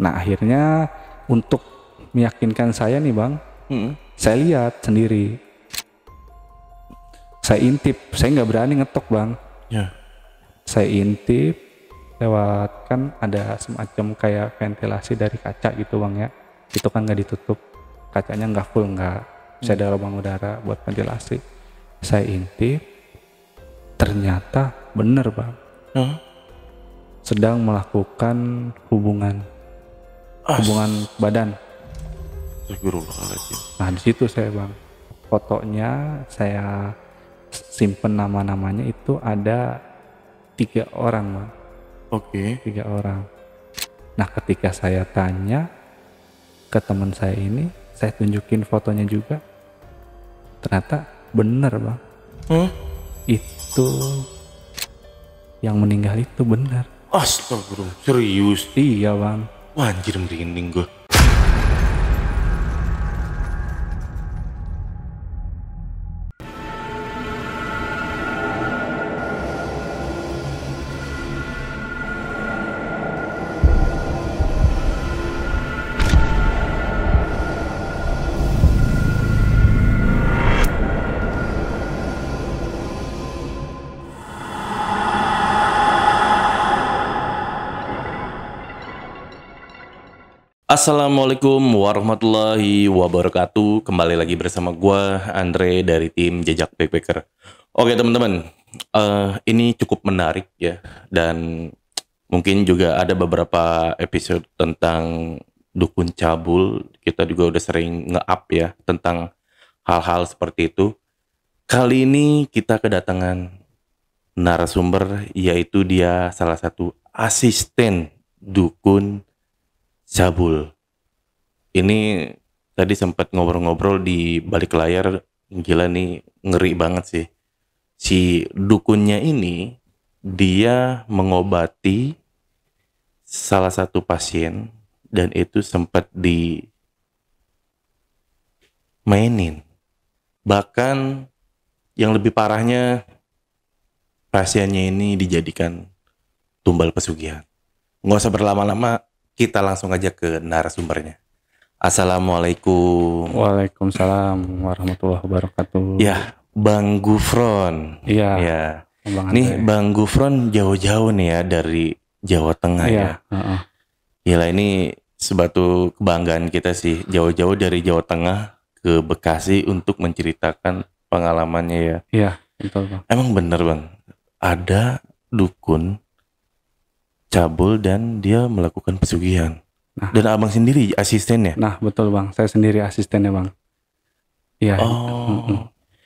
Nah akhirnya untuk meyakinkan saya nih Bang, saya lihat sendiri, saya intip, saya nggak berani ngetok Bang. Ya. Saya intip lewat, kan ada semacam kayak ventilasi dari kaca gitu Bang ya, itu kan nggak ditutup, kacanya nggak full, nggak bisa ada lubang udara buat ventilasi. Saya intip, ternyata bener Bang, sedang melakukan hubungan badan. Nah di situ saya Bang, fotonya saya simpen, nama-namanya itu ada 3 orang Bang. Oke. 3 orang. Nah ketika saya tanya ke teman saya ini, saya tunjukin fotonya juga, ternyata bener Bang. Itu yang meninggal itu bener. Astagfirullah, serius? Iya Bang. Wah, anjir, merinding gue. Assalamualaikum warahmatullahi wabarakatuh. Kembali lagi bersama gua Andre dari tim Jejak Backpacker. Oke teman-teman, ini cukup menarik ya, dan mungkin juga ada beberapa episode tentang dukun cabul. Kita juga udah sering nge-up ya tentang hal-hal seperti itu. Kali ini kita kedatangan narasumber, yaitu dia salah satu asisten dukun cabul. Ini tadi sempat ngobrol-ngobrol di balik layar, gila nih, ngeri banget sih. Si dukunnya ini, dia mengobati salah satu pasien dan itu sempat dimainin. Bahkan yang lebih parahnya, pasiennya ini dijadikan tumbal pesugihan. Nggak usah berlama-lama, kita langsung aja ke narasumbernya. Assalamualaikum. Waalaikumsalam warahmatullahi wabarakatuh. Ya, Bang Gufron. Iya. Ya. Bang Nih Andre. Bang Gufron jauh-jauh nih ya dari Jawa Tengah ya. Gila, ini sebatu kebanggaan kita sih, jauh-jauh dari Jawa Tengah ke Bekasi untuk menceritakan pengalamannya ya. Iya, betul Bang. Emang bener Bang, ada dukun cabul dan dia melakukan pesugihan. Nah, dan abang sendiri asistennya? Nah betul Bang, saya sendiri asistennya Bang. Iya.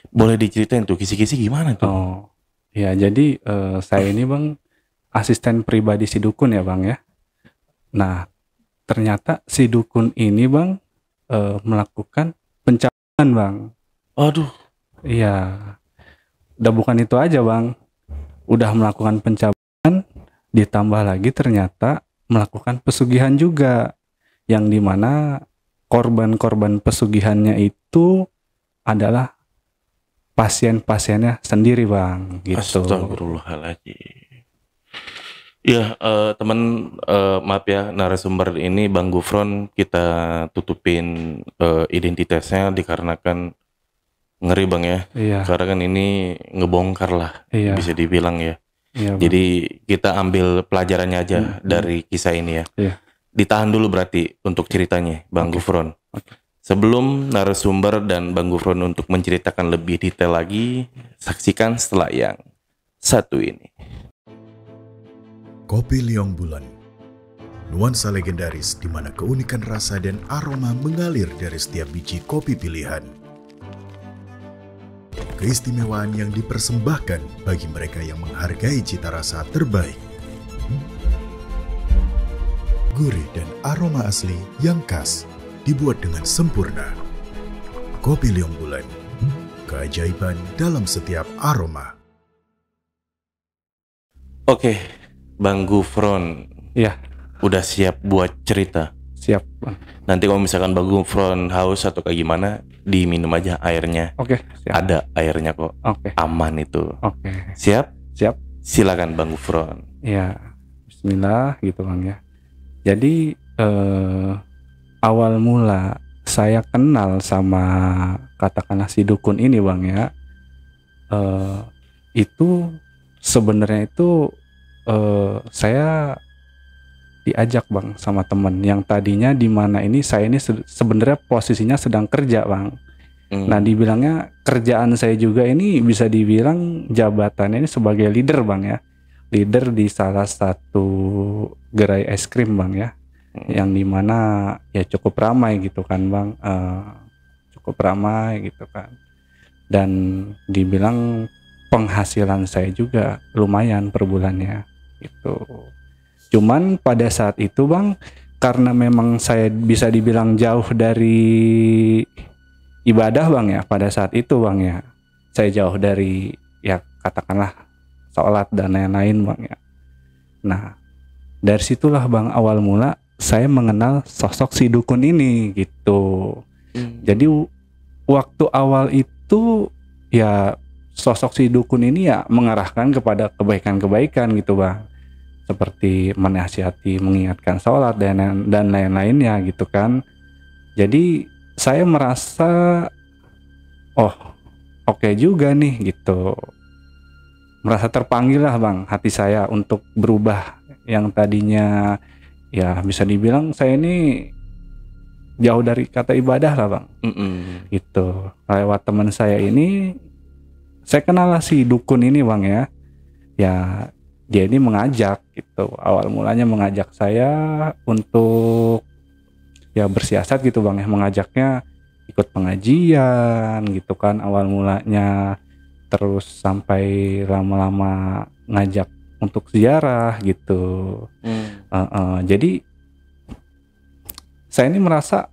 Boleh diceritain tuh kisi-kisi gimana tuh? Ya jadi saya ini Bang asisten pribadi si dukun ya Bang ya. Nah ternyata si dukun ini Bang melakukan pencabulan Bang. Aduh. Iya. Udah bukan itu aja Bang, udah melakukan pencabulan, ditambah lagi ternyata melakukan pesugihan juga, yang dimana korban-korban pesugihannya itu adalah pasien-pasiennya sendiri Bang, gitu. Astagfirullahaladzim. Ya teman, maaf ya narasumber ini Bang Gufron, kita tutupin identitasnya dikarenakan ngeri Bang ya. Iya. Karena kan ini ngebongkar lah, bisa dibilang ya. Iya, jadi kita ambil pelajarannya aja dari kisah ini ya. Iya. Ditahan dulu berarti untuk ceritanya Bang Gufron. Sebelum narasumber dan Bang Gufron untuk menceritakan lebih detail lagi, saksikan setelah yang satu ini. Kopi Liong Bulan, nuansa legendaris di mana keunikan rasa dan aroma mengalir dari setiap biji kopi pilihan. Keistimewaan yang dipersembahkan bagi mereka yang menghargai cita rasa terbaik. Gurih dan aroma asli yang khas dibuat dengan sempurna. Kopi Liong Bulan, keajaiban dalam setiap aroma. Oke, Bang Gufron. Iya. Udah siap buat cerita? Siap Bang. Nanti kalau misalkan Bang Gufron haus atau kayak gimana, diminum aja airnya. Oke, siap. Ada airnya kok. Oke. Aman itu. Oke. Siap? Siap. Silakan Bang Gufron. Ya, bismillah gitu Bang ya. Jadi eh, awal mula saya kenal sama katakanlah si dukun ini bang ya, eh, itu sebenarnya itu saya diajak bang sama temen yang tadinya di mana ini saya ini sebenarnya posisinya sedang kerja bang. Nah dibilangnya kerjaan saya juga ini bisa dibilang jabatannya ini sebagai leader bang ya, leader di salah satu gerai es krim bang ya, yang dimana ya cukup ramai gitu kan bang, cukup ramai gitu kan, dan dibilang penghasilan saya juga lumayan per bulannya gitu. Cuman pada saat itu bang, karena memang saya bisa dibilang jauh dari ibadah bang ya, pada saat itu bang ya, saya jauh dari ya katakanlah sholat dan lain-lain bang ya. Nah dari situlah bang awal mula saya mengenal sosok si dukun ini gitu. Jadi waktu awal itu ya sosok si dukun ini ya mengarahkan kepada kebaikan-kebaikan gitu bang, seperti menasihati, mengingatkan sholat dan lain-lainnya gitu kan. Jadi saya merasa oh oke juga nih gitu, merasa terpanggil lah bang hati saya untuk berubah, yang tadinya ya bisa dibilang saya ini jauh dari kata ibadah lah bang. Gitu lewat teman saya ini saya kenal lah si dukun ini bang ya. Ya dia ini mengajak gitu, awal mulanya mengajak saya untuk ya bersiasat gitu bang ya, mengajaknya ikut pengajian gitu kan awal mulanya, terus sampai lama-lama ngajak untuk ziarah gitu. Jadi saya ini merasa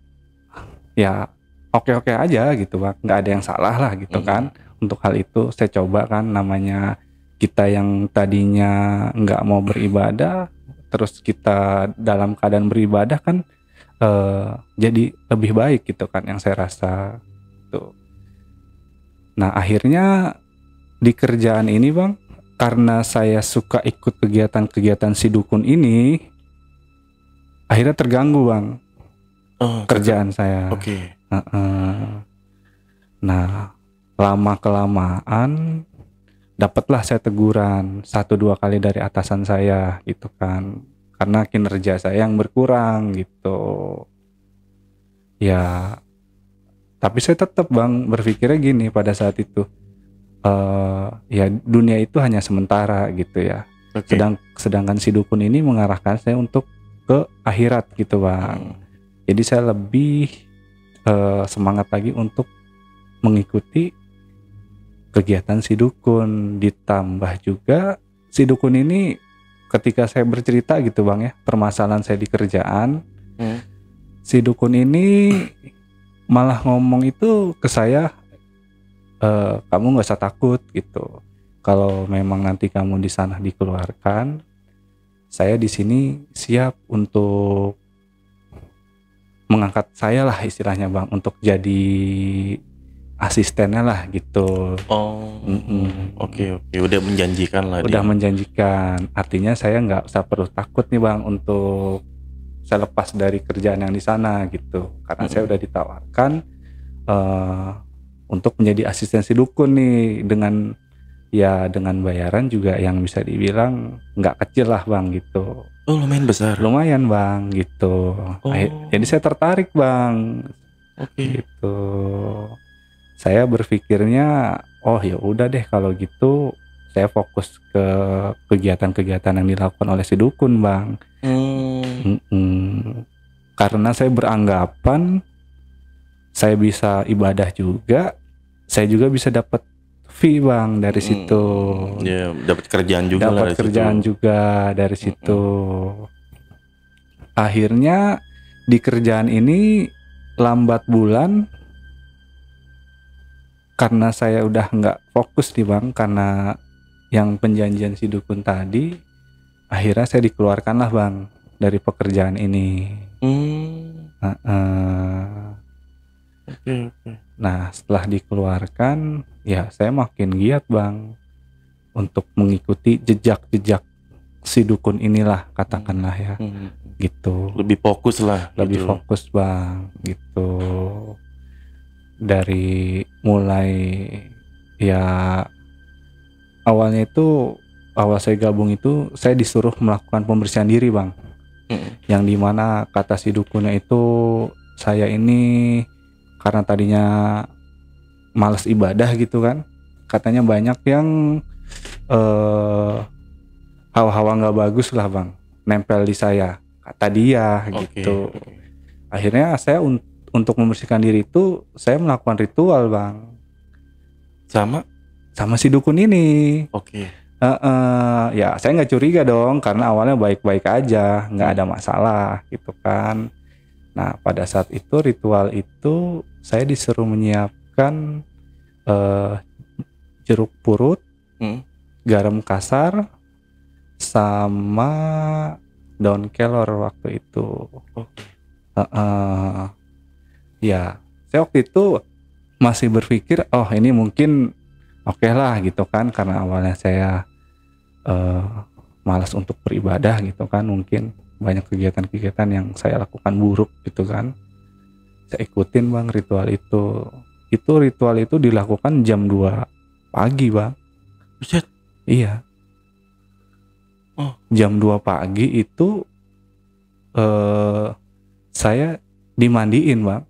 ya oke-oke aja gitu bang, nggak ada yang salah lah gitu kan. Untuk hal itu saya coba kan, namanya kita yang tadinya nggak mau beribadah terus kita dalam keadaan beribadah kan jadi lebih baik gitu kan, yang saya rasa tuh. Nah akhirnya di kerjaan ini bang, karena saya suka ikut kegiatan-kegiatan si dukun ini, akhirnya terganggu bang kerjaan saya. Nah lama kelamaan dapatlah saya teguran 1-2 kali dari atasan saya gitu kan, karena kinerja saya yang berkurang gitu ya. Tapi saya tetap bang berpikirnya gini pada saat itu, ya dunia itu hanya sementara gitu ya. Sedangkan si dukun ini mengarahkan saya untuk ke akhirat gitu bang. Jadi saya lebih semangat lagi untuk mengikuti kegiatan si dukun. Ditambah juga si dukun ini ketika saya bercerita gitu bang ya permasalahan saya di kerjaan, si dukun ini malah ngomong itu ke saya, kamu nggak usah takut gitu, kalau memang nanti kamu di sana dikeluarkan, saya di sini siap untuk mengangkat saya lah istilahnya bang, untuk jadi asistennya lah gitu. Oke, udah menjanjikan lah. Udah menjanjikan, artinya saya nggak usah perlu takut nih bang untuk saya lepas dari kerjaan yang di sana gitu, karena saya udah ditawarkan untuk menjadi asisten si dukun nih, dengan bayaran juga yang bisa dibilang nggak kecil lah bang gitu. Lumayan besar. Lumayan bang gitu. Jadi saya tertarik bang. Gitu. Saya berpikirnya ya udah deh kalau gitu saya fokus ke kegiatan-kegiatan yang dilakukan oleh si dukun bang. Karena saya beranggapan saya bisa ibadah juga, saya juga bisa dapat fee bang dari situ. Ya dapat kerjaan juga. Dapat kerjaan juga dari situ. Akhirnya di kerjaan ini lambat bulan, karena saya udah nggak fokus nih bang, karena yang penjanjian si dukun tadi, akhirnya saya dikeluarkan lah bang dari pekerjaan ini. Nah setelah dikeluarkan ya saya makin giat bang untuk mengikuti jejak-jejak si dukun inilah katakanlah ya, gitu. Lebih fokus lah. Lebih gitu. fokus bang, gitu. Dari mulai ya awalnya itu awal saya gabung itu saya disuruh melakukan pembersihan diri bang, yang dimana kata si dukunnya itu saya ini karena tadinya males ibadah gitu kan, katanya banyak yang hawa-hawa nggak bagus lah bang nempel di saya kata dia gitu. Akhirnya saya untuk membersihkan diri itu saya melakukan ritual bang sama si dukun ini. Ya saya nggak curiga dong karena awalnya baik-baik aja, nggak ada masalah gitu kan. Nah pada saat itu ritual itu saya disuruh menyiapkan jeruk purut, garam kasar, sama daun kelor waktu itu. Ya saya waktu itu masih berpikir oh ini mungkin oke lah gitu kan, karena awalnya saya malas untuk beribadah gitu kan, mungkin banyak kegiatan-kegiatan yang saya lakukan buruk gitu kan. Saya ikutin bang ritual itu ritual itu dilakukan jam 2 pagi bang. Buset. Iya. Jam 2 pagi itu saya dimandiin bang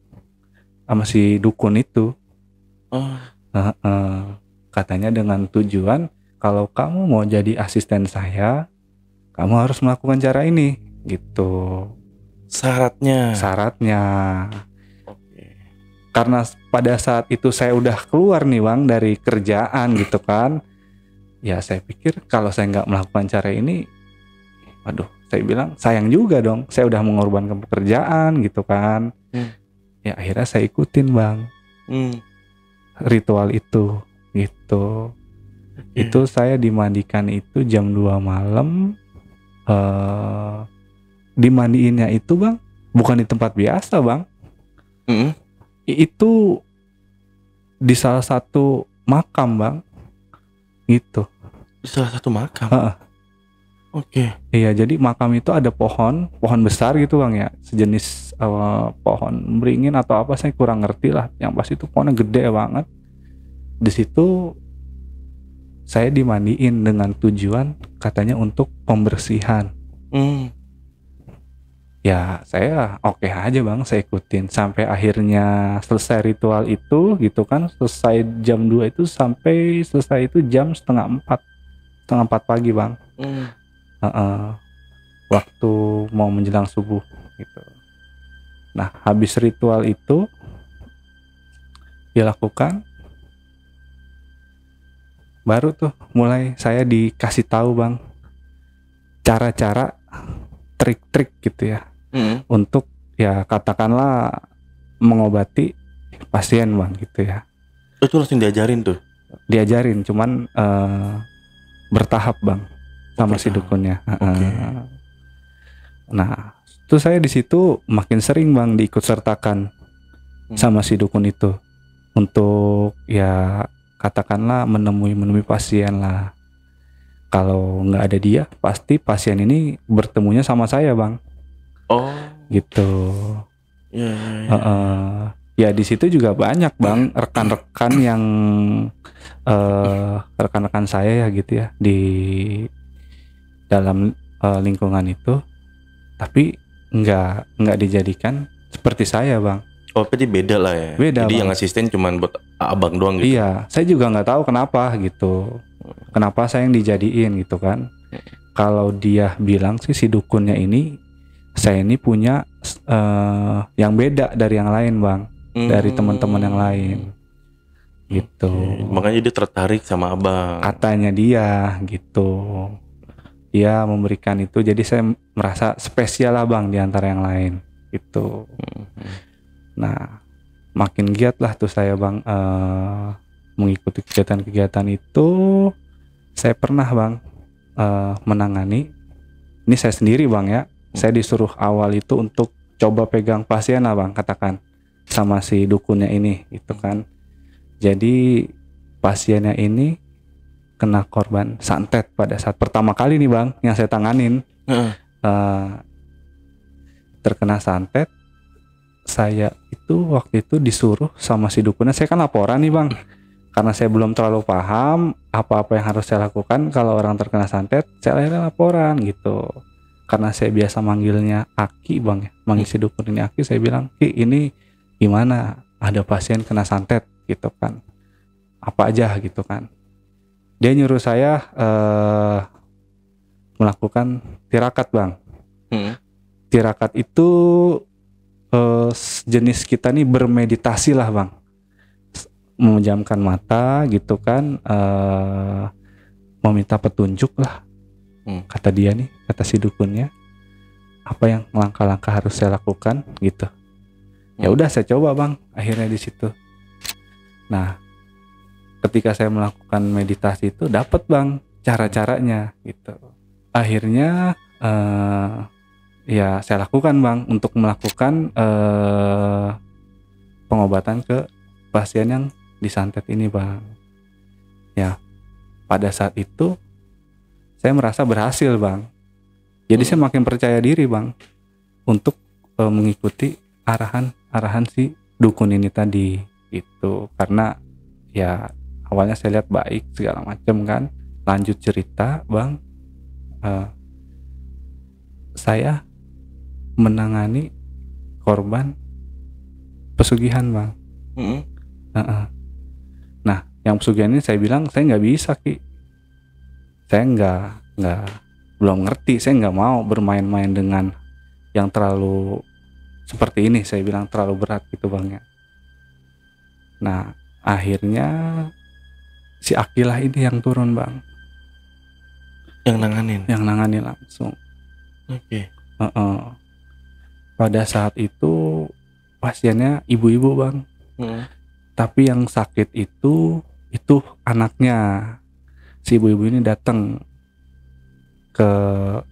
sama si dukun itu. Katanya dengan tujuan kalau kamu mau jadi asisten saya, kamu harus melakukan cara ini gitu. Syaratnya. Karena pada saat itu saya udah keluar nih bang dari kerjaan gitu kan, ya saya pikir kalau saya nggak melakukan cara ini, waduh, saya bilang sayang juga dong, saya udah mengorbankan pekerjaan gitu kan. Ya akhirnya saya ikutin bang ritual itu gitu. Itu saya dimandikan itu jam 2 malam. Dimandiinnya itu bang bukan di tempat biasa bang. Itu di salah satu makam bang gitu. Di salah satu makam. Iya, jadi makam itu ada pohon besar gitu bang ya, sejenis pohon beringin atau apa saya kurang ngerti lah. Yang pasti itu pohonnya gede banget. Di situ saya dimandiin dengan tujuan katanya untuk pembersihan. Ya saya oke aja bang, saya ikutin sampai akhirnya selesai ritual itu gitu kan. Selesai jam 2 itu sampai selesai itu jam setengah 4 pagi bang. Waktu mau menjelang subuh gitu. Nah habis ritual itu dilakukan, baru tuh mulai saya dikasih tahu bang cara-cara, trik-trik gitu ya, untuk ya katakanlah mengobati pasien bang gitu ya. Itu langsung diajarin tuh? Diajarin, cuman bertahap bang sama si dukunnya. Nah itu saya di situ makin sering bang diikut sertakan sama si dukun itu untuk ya katakanlah menemui pasien lah. Kalau nggak ada dia pasti pasien ini bertemunya sama saya bang. Gitu. Ya di situ juga banyak bang rekan-rekan yang rekan-rekan saya ya gitu ya di dalam lingkungan itu, tapi nggak dijadikan seperti saya bang. Berarti beda lah ya. Beda. Jadi bang. yang asisten cuman buat abang doang gitu. Iya, saya juga nggak tahu kenapa gitu. Kenapa saya yang dijadiin gitu kan? Kalau dia bilang sih si dukunnya ini, saya ini punya yang beda dari yang lain bang, dari teman-teman yang lain, gitu. Makanya dia tertarik sama abang. Katanya dia gitu. Dia memberikan itu, jadi saya merasa spesial lah bang di antara yang lain, gitu. Nah, makin giat lah tuh saya bang mengikuti kegiatan-kegiatan itu. Saya pernah bang menangani, ini saya sendiri bang ya, saya disuruh awal itu untuk coba pegang pasien lah bang, katakan sama si dukunnya ini gitu kan. Jadi pasiennya ini kena korban santet pada saat pertama kali nih bang yang saya tanganin. Terkena santet. Saya itu waktu itu disuruh sama si dukunnya, saya kan laporan nih bang, karena saya belum terlalu paham apa-apa yang harus saya lakukan kalau orang terkena santet. Saya akhirnya laporan gitu, karena saya biasa manggilnya Aki bang ya, manggil si dukun ini Aki. Saya bilang, Ki ini gimana, ada pasien kena santet gitu kan, apa aja gitu kan. Dia nyuruh saya melakukan tirakat bang. Tirakat itu jenis kita nih bermeditasi lah bang, memejamkan mata gitu kan, meminta petunjuk lah, kata dia nih, kata si dukunnya, apa yang langkah-langkah harus saya lakukan gitu. Ya udah saya coba bang, akhirnya di situ. Nah ketika saya melakukan meditasi itu dapat bang cara-caranya gitu. Akhirnya ya saya lakukan bang untuk melakukan pengobatan ke pasien yang disantet ini bang. Ya pada saat itu saya merasa berhasil bang. Jadi saya makin percaya diri bang untuk mengikuti arahan si dukun ini tadi itu, karena ya awalnya saya lihat baik segala macam kan. Lanjut cerita bang, saya menangani korban pesugihan bang. Nah yang pesugihan ini saya bilang saya nggak bisa Ki, saya nggak belum ngerti, saya nggak mau bermain-main dengan yang terlalu seperti ini, saya bilang terlalu berat gitu bang ya. Nah akhirnya si Akilah ini yang turun bang, Yang nanganin langsung. Oke. Pada saat itu pasiennya ibu-ibu bang, tapi yang sakit itu anaknya. Si ibu-ibu ini datang ke,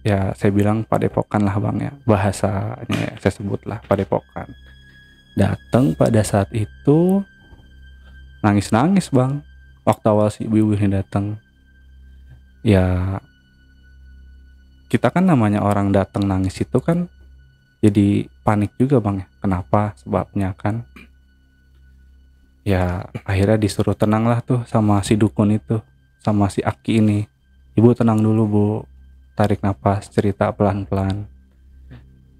ya saya bilang padepokan lah bang ya, bahasanya saya sebut lah padepokan. Datang pada saat itu nangis-nangis bang. Waktu awal si ibu-ibu ini datang, ya kita kan namanya orang datang nangis itu kan jadi panik juga bang ya, kenapa sebabnya kan. Ya akhirnya disuruh tenang lah tuh sama si dukun itu, sama si Aki ini. Ibu tenang dulu bu, tarik napas, cerita pelan-pelan.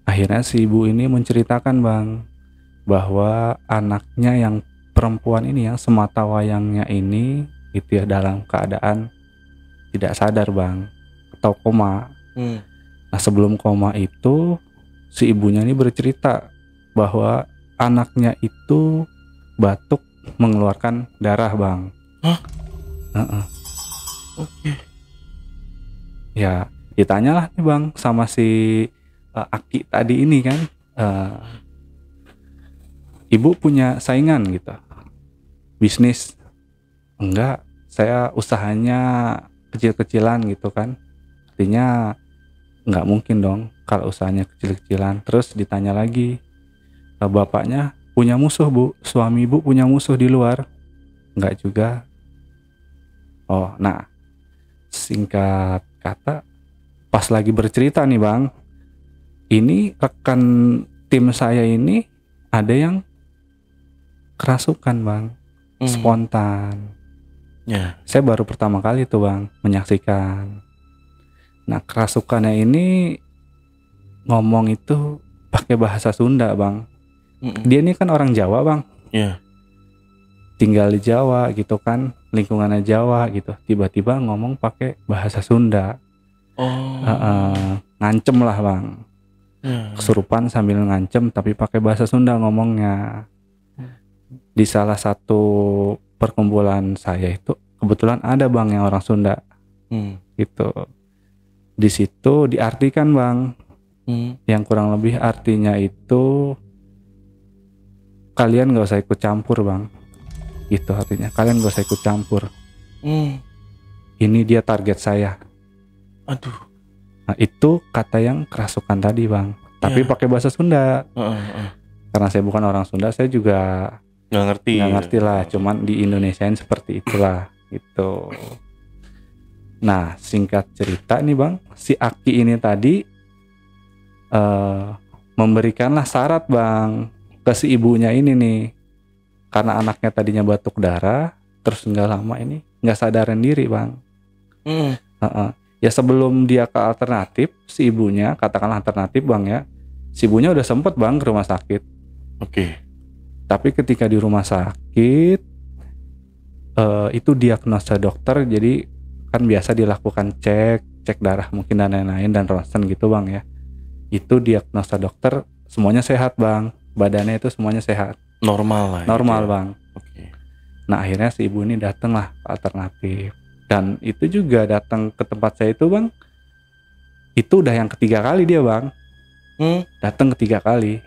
Akhirnya si ibu ini menceritakan bang, bahwa anaknya yang perempuan ini, yang semata wayangnya ini itu ya dalam keadaan tidak sadar bang, atau koma. Nah sebelum koma itu si ibunya ini bercerita bahwa anaknya itu batuk mengeluarkan darah bang. Oke. Ya ditanyalah nih bang sama si Aki tadi ini kan, ibu punya saingan gitu, bisnis? Enggak, saya usahanya kecil-kecilan gitu kan. Artinya nggak mungkin dong kalau usahanya kecil-kecilan. Terus ditanya lagi, bapaknya punya musuh bu, suami ibu punya musuh di luar? Enggak juga. Oh nah singkat kata, pas lagi bercerita nih bang, ini rekan tim saya ini ada yang kerasukan bang, spontan. Saya baru pertama kali tuh bang menyaksikan. Nah kerasukannya ini ngomong itu pakai bahasa Sunda bang. Dia ini kan orang Jawa bang, tinggal di Jawa gitu kan, lingkungannya Jawa gitu, tiba-tiba ngomong pakai bahasa Sunda. Ngancem lah bang, kesurupan sambil ngancem tapi pakai bahasa Sunda ngomongnya. Di salah satu perkumpulan saya itu kebetulan ada bang yang orang Sunda, gitu. Di situ diartikan bang, yang kurang lebih artinya itu kalian gak usah ikut campur bang, gitu artinya, kalian gak usah ikut campur. Ini dia target saya. Aduh. Nah itu kata yang kerasukan tadi bang, tapi pakai bahasa Sunda. Karena saya bukan orang Sunda, saya juga nggak ngerti lah, cuman di Indonesiain seperti itulah gitu. Nah, singkat cerita nih Bang, si Aki ini tadi memberikanlah syarat Bang ke si ibunya ini nih. Karena anaknya tadinya batuk darah, terus nggak lama ini nggak sadaran diri Bang. Ya sebelum dia ke alternatif, si ibunya, katakanlah alternatif Bang ya, si ibunya udah sempet Bang ke rumah sakit. Oke. Tapi ketika di rumah sakit, itu diagnosa dokter, jadi kan biasa dilakukan cek darah mungkin dan lain-lain dan ronsen gitu Bang ya. Itu diagnosa dokter semuanya sehat Bang, badannya itu semuanya sehat. Normal lah. Normal gitu ya. Bang. Oke. Nah akhirnya si ibu ini datang lah ke alternatif. Dan itu juga datang ke tempat saya itu Bang, itu udah yang ketiga kali dia Bang. Datang ketiga kali.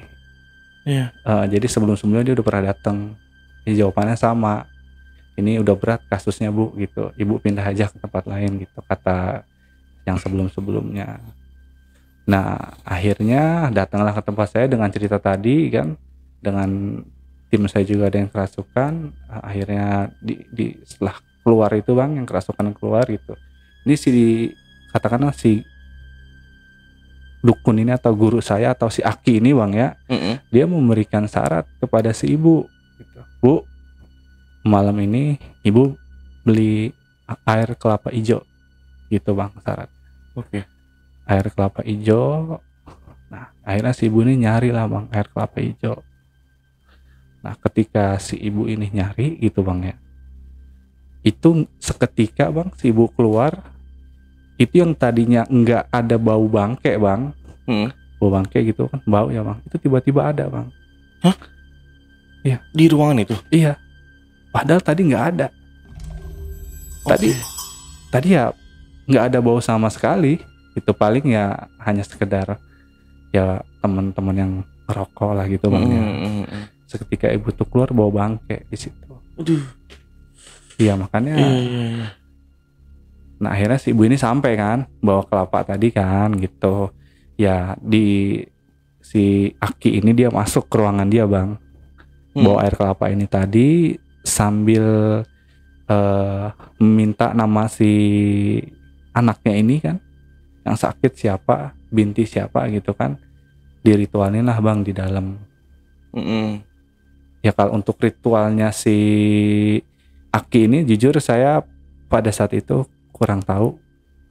Iya. Jadi sebelum-sebelumnya dia udah pernah datang. Jawabannya sama. Ini udah berat kasusnya Bu gitu. Ibu pindah aja ke tempat lain gitu, kata yang sebelum-sebelumnya. Nah akhirnya datanglah ke tempat saya dengan cerita tadi kan, dengan tim saya juga ada yang kerasukan. Akhirnya di setelah keluar itu Bang, yang kerasukan keluar gitu, ini katakanlah si dukun ini atau guru saya atau si Aki ini Bang ya, dia memberikan syarat kepada si ibu gitu. Bu, malam ini ibu beli air kelapa hijau gitu Bang syarat. Oke. Air kelapa hijau. Nah akhirnya si ibu ini nyari lah Bang air kelapa hijau. Nah ketika si ibu ini nyari gitu Bang ya, itu seketika Bang si ibu keluar, itu yang tadinya enggak ada bau bangke Bang, bau bangke gitu kan, bau ya Bang, itu tiba-tiba ada Bang. Hah? Iya. Di ruangan itu? Iya. Padahal tadi nggak ada. Tadi ya nggak ada bau sama sekali. Itu paling ya hanya sekedar ya teman-teman yang ngerokok lah gitu Bang ya. Seketika ibu tuh keluar bau bangke di situ. Aduh. Iya makanya. Iya. Nah akhirnya si ibu ini sampai kan bawa kelapa tadi kan gitu. Ya si Aki ini dia masuk ke ruangan dia Bang. Bawa air kelapa ini tadi sambil meminta nama si anaknya ini kan, yang sakit siapa, binti siapa gitu kan, diritualin lah Bang di dalam. Ya kalau untuk ritualnya si Aki ini jujur saya pada saat itu kurang tahu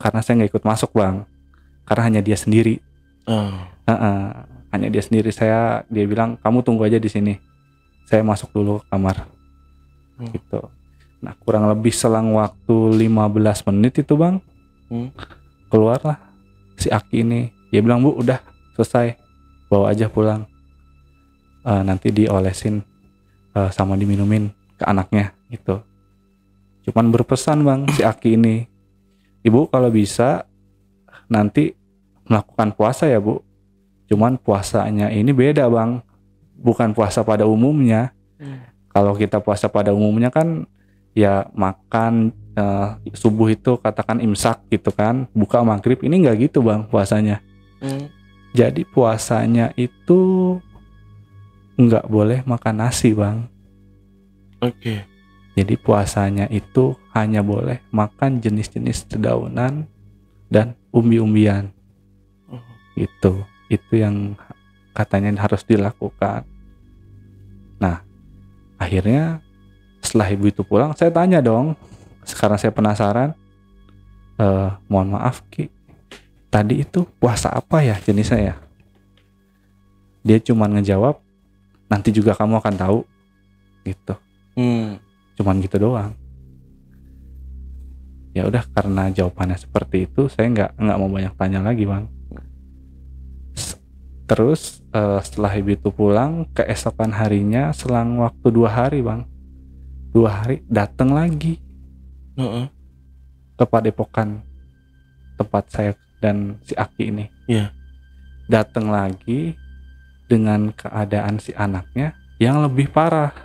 karena saya nggak ikut masuk Bang, karena hanya dia sendiri. Hanya dia sendiri. Dia bilang kamu tunggu aja di sini, saya masuk dulu ke kamar gitu. Nah kurang lebih selang waktu 15 menit itu Bang, keluarlah si Aki ini. Dia bilang Bu udah selesai, bawa aja pulang, nanti diolesin sama diminumin ke anaknya gitu. Cuman berpesan Bang si Aki ini, Ibu kalau bisa nanti melakukan puasa ya Bu, cuman puasanya ini beda Bang, bukan puasa pada umumnya. Kalau kita puasa pada umumnya kan ya makan subuh itu katakan imsak gitu kan, buka maghrib. Ini nggak gitu Bang puasanya. Jadi puasanya itu nggak boleh makan nasi Bang. Oke. Jadi puasanya itu hanya boleh makan jenis-jenis dedaunan dan umbi-umbian. Itu yang katanya harus dilakukan. Nah akhirnya setelah ibu itu pulang, saya tanya dong, sekarang saya penasaran, mohon maaf Ki, tadi itu puasa apa ya jenisnya ya? Dia cuma ngejawab, nanti juga kamu akan tahu gitu. Cuman gitu doang. Ya udah, karena jawabannya seperti itu, saya nggak mau banyak tanya lagi Bang. Terus setelah ibu itu pulang, keesokan harinya selang waktu 2 hari Bang, 2 hari datang lagi ke Padepokan tempat saya dan si Aki ini. Datang lagi dengan keadaan si anaknya yang lebih parah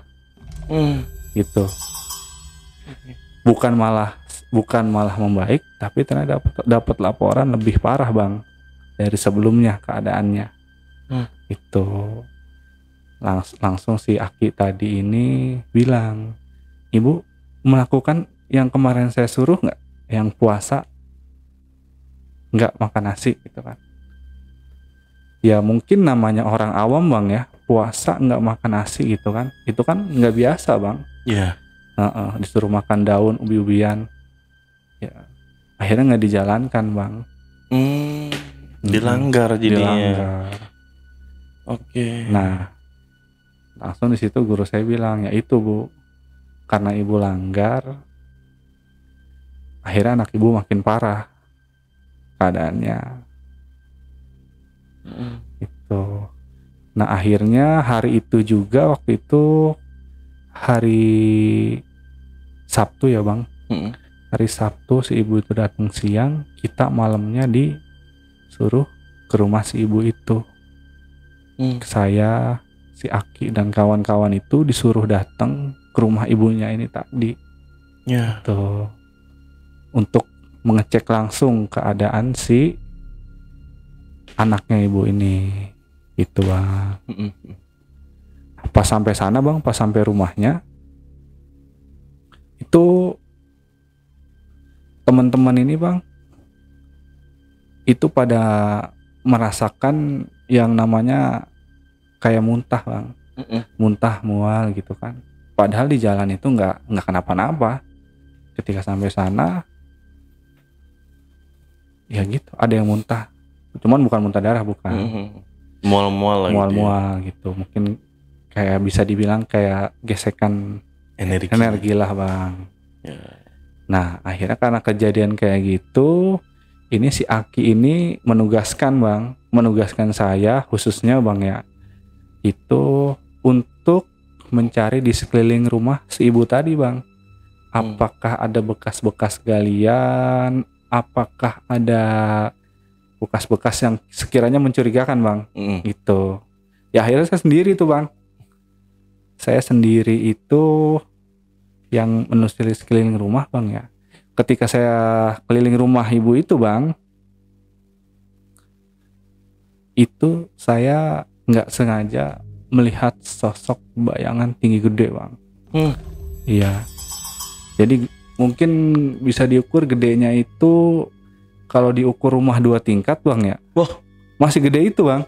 gitu. Bukan malah membaik, tapi ternyata dapat laporan lebih parah Bang dari sebelumnya keadaannya. Itu langsung si Aki tadi ini bilang, Ibu melakukan yang kemarin saya suruh nggak? yang puasa nggak makan nasi gitu kan. Ya mungkin namanya orang awam bang ya, puasa nggak makan nasi gitu kan, itu kan nggak biasa bang. Iya. Disuruh makan daun ubi-ubian, ya akhirnya nggak dijalankan bang. Dilanggar jadinya. Dilanggar. Oke. Nah langsung di situ guru saya bilang, ya itu Bu, karena ibu langgar, akhirnya anak ibu makin parah keadaannya. Itu. Nah akhirnya hari itu juga, waktu itu hari Sabtu ya bang. Hari Sabtu si ibu itu datang siang, kita malamnya disuruh ke rumah si ibu itu. Saya, si Aki dan kawan-kawan itu disuruh datang ke rumah ibunya ini tadi. Ya. Tuh. Untuk mengecek langsung keadaan si anaknya ibu ini. Itu bang. Pas sampai sana bang, pas sampai rumahnya, itu teman-teman ini bang, itu pada merasakan yang namanya kayak muntah bang, muntah mual gitu kan. Padahal di jalan itu nggak kenapa-napa. Ketika sampai sana, ya gitu, ada yang muntah. Cuman bukan muntah darah, bukan. Mual-mual Mual-mual gitu. Mungkin kayak bisa dibilang kayak gesekan energi lah bang. Ya. Nah akhirnya karena kejadian kayak gitu, ini si Aki ini menugaskan saya khususnya bang ya, itu untuk mencari di sekeliling rumah si ibu tadi bang. Apakah ada bekas-bekas galian, apakah ada bekas-bekas yang sekiranya mencurigakan bang. Gitu. Ya akhirnya saya sendiri tuh bang. Saya sendiri itu yang menelusuri sekeliling rumah bang ya. Ketika saya keliling rumah ibu itu bang, itu saya nggak sengaja melihat sosok bayangan tinggi gede bang. Iya. Jadi mungkin bisa diukur gedenya itu, kalau diukur rumah 2 tingkat bang ya. Wah, masih gede itu bang.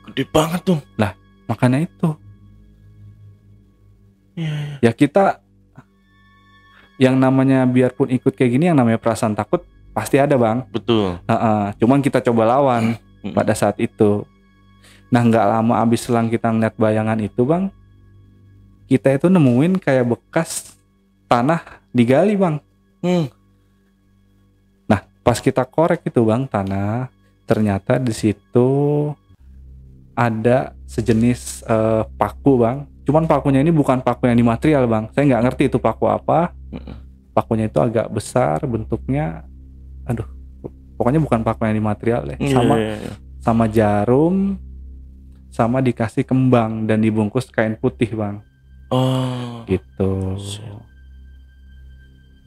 Gede banget tuh. Lah makanya itu. Ya kita yang namanya biarpun ikut kayak gini, yang namanya perasaan takut pasti ada bang. Betul. Cuman kita coba lawan pada saat itu. Nah nggak lama abis selang kita ngeliat bayangan itu bang, kita itu nemuin kayak bekas tanah digali bang. Nah pas kita korek itu bang tanah, ternyata di situ ada sejenis paku bang. Cuman pakunya ini bukan paku yang di material bang. Saya nggak ngerti itu paku apa. Pakunya itu agak besar bentuknya. Aduh, pokoknya bukan paku yang di material deh. Sama jarum, sama dikasih kembang dan dibungkus kain putih bang. Oh. Gitu.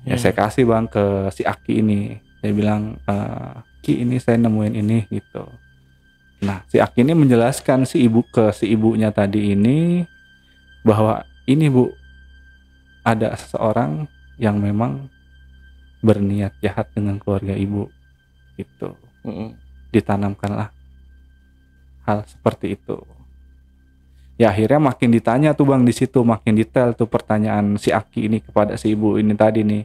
Ya saya kasih bang ke si Aki ini. Saya bilang, Ki ini saya nemuin ini gitu. Nah si Aki ini menjelaskan si ibunya tadi ini, bahwa ini bu, ada seseorang yang memang berniat jahat dengan keluarga ibu gitu. Ditanamkanlah hal seperti itu. Ya akhirnya makin ditanya tuh bang di situ, makin detail tuh pertanyaan si Aki ini kepada si ibu ini tadi nih.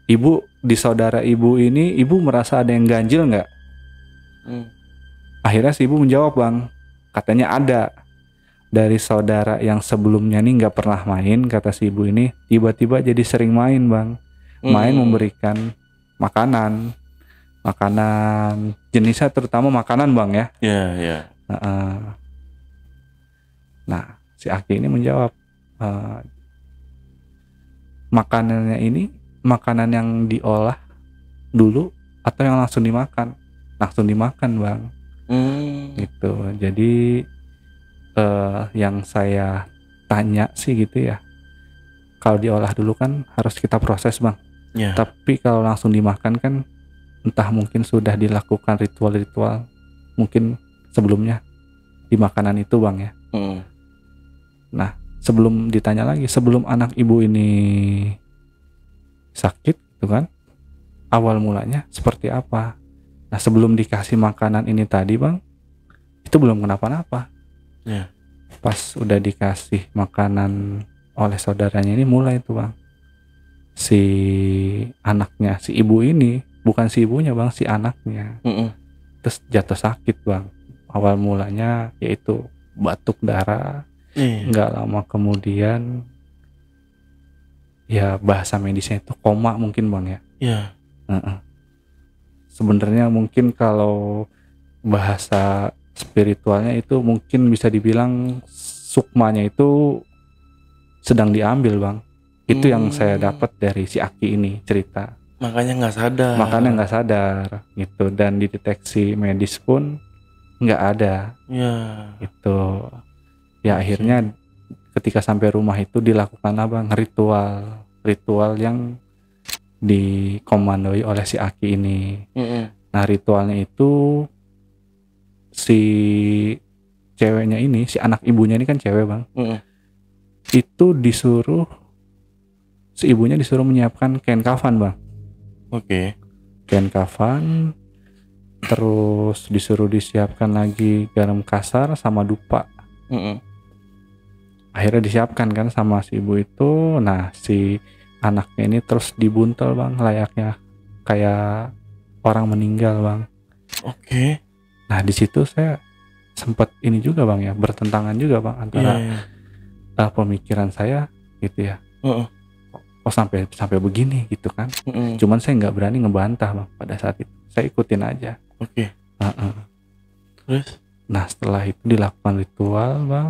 Ibu, di saudara ibu ini, ibu merasa ada yang ganjil nggak? Akhirnya si ibu menjawab bang, katanya ada. Dari saudara yang sebelumnya nih nggak pernah main, kata si ibu ini, tiba-tiba jadi sering main bang. Main memberikan makanan jenisnya terutama makanan bang ya. Iya. Nah si Aki ini menjawab, makanannya ini makanan yang diolah dulu atau yang langsung dimakan bang. Gitu. Jadi yang saya tanya sih gitu ya, kalau diolah dulu kan harus kita proses bang. Tapi kalau langsung dimakan kan entah mungkin sudah dilakukan ritual-ritual mungkin sebelumnya di makanan itu bang ya. Nah sebelum ditanya lagi, sebelum anak ibu ini sakit gitu kan. Awal mulanya seperti apa. Nah sebelum dikasih makanan ini tadi bang, itu belum kenapa-napa. Ya. Pas udah dikasih makanan oleh saudaranya ini mulai tuh bang, si anaknya, si ibu ini, bukan si ibunya bang, si anaknya, terus jatuh sakit bang. Awal mulanya yaitu batuk darah, nggak lama kemudian ya bahasa medisnya itu koma mungkin bang ya. Iya. Sebenarnya mungkin kalau bahasa spiritualnya itu mungkin bisa dibilang sukmanya itu sedang diambil bang. Itu yang saya dapat dari si Aki ini cerita. Makanya nggak sadar gitu, dan dideteksi medis pun nggak ada. Ya. Itu ya akhirnya ketika sampai rumah itu dilakukan bang ritual yang dikomandoi oleh si Aki ini. Nah ritualnya itu si ceweknya ini, si anak ibunya ini kan cewek bang, itu disuruh, si ibunya disuruh menyiapkan kain kafan bang. Oke. Kain kafan, terus disuruh disiapkan lagi garam kasar sama dupa. Akhirnya disiapkan kan sama si ibu itu. Nah si anaknya ini terus dibuntel bang, layaknya kayak orang meninggal bang. Oke. Nah di situ saya sempat ini juga bang ya, bertentangan juga bang antara pemikiran saya gitu ya. Oh sampai begini gitu kan. Cuman saya nggak berani ngebantah bang pada saat itu. Saya ikutin aja. Oke. Terus? Nah setelah itu dilakukan ritual bang,